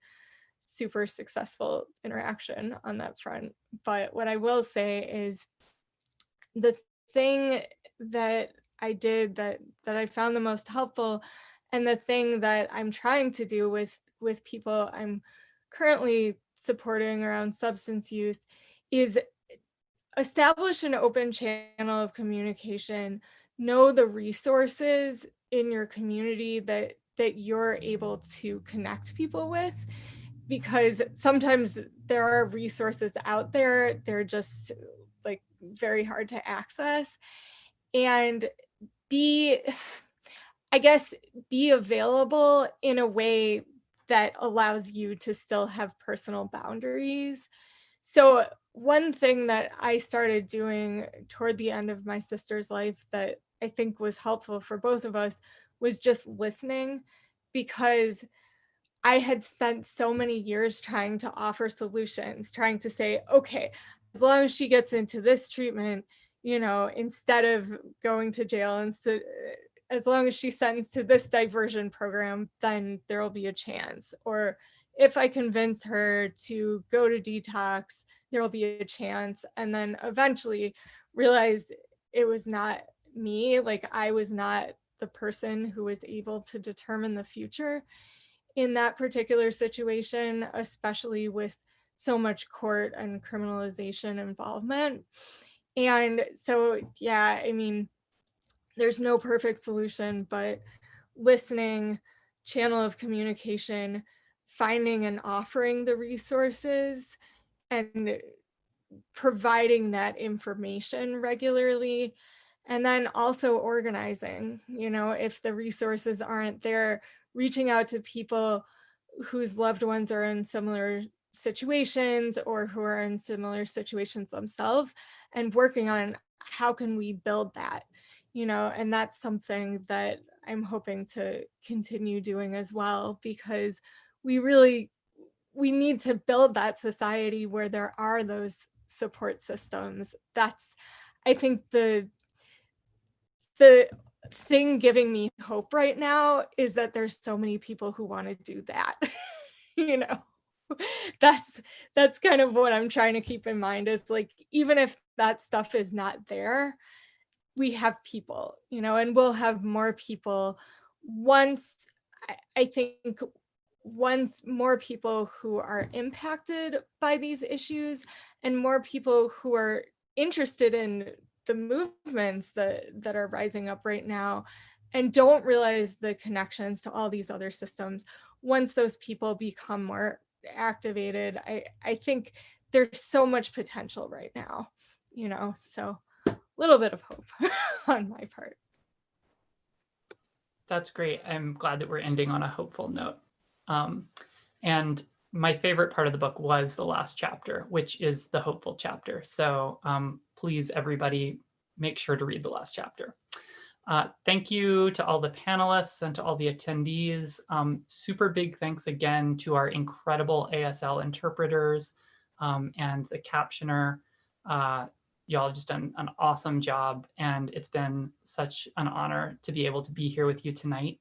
super successful interaction on that front. But what I will say is the thing that I did that I found the most helpful, and the thing that I'm trying to do with people I'm currently supporting around substance use, is establish an open channel of communication, know the resources in your community that you're able to connect people with, because sometimes there are resources out there, they're just like very hard to access. And be available in a way that allows you to still have personal boundaries. So one thing that I started doing toward the end of my sister's life that I think was helpful for both of us was just listening, because I had spent so many years trying to offer solutions, trying to say, okay, as long as she gets into this treatment, instead of going to jail, and so as long as she's sentenced to this diversion program, then there will be a chance. Or if I convince her to go to detox, there will be a chance. And then eventually realize it was not me. Like, I was not the person who was able to determine the future in that particular situation, especially with so much court and criminalization involvement. And so, yeah, I mean, there's no perfect solution, but listening, channel of communication, finding and offering the resources, and providing that information regularly. And then also organizing, if the resources aren't there, reaching out to people whose loved ones are in similar situations or who are in similar situations themselves, and working on how can we build that, and that's something that I'm hoping to continue doing as well, because we need to build that society where there are those support systems. That's, I think, the thing giving me hope right now is that there's so many people who want to do that. That's kind of what I'm trying to keep in mind, is like, even if that stuff is not there, we have people, and we'll have more people once I think once more people who are impacted by these issues and more people who are interested in the movements that are rising up right now and don't realize the connections to all these other systems, once those people become more activated, I think there's so much potential right now, you know, so a little bit of hope on my part. That's great. I'm glad that we're ending on a hopeful note. And my favorite part of the book was the last chapter, which is the hopeful chapter. So please, everybody, make sure to read the last chapter. Thank you to all the panelists and to all the attendees. Super big thanks again to our incredible ASL interpreters and the captioner. Y'all have just done an awesome job, and it's been such an honor to be able to be here with you tonight.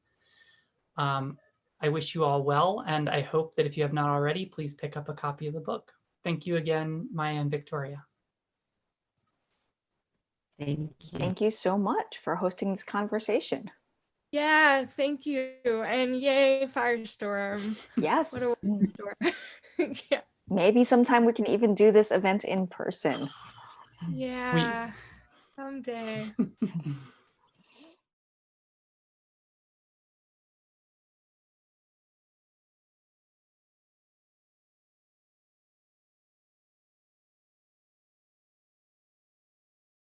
I wish you all well, and I hope that if you have not already, please pick up a copy of the book. Thank you again, Maya and Victoria. Thank you. Thank you so much for hosting this conversation. Yeah, thank you. And yay, Firestorm. Yes. What a wonderful storm. Yeah. Maybe sometime we can even do this event in person. Yeah. Someday.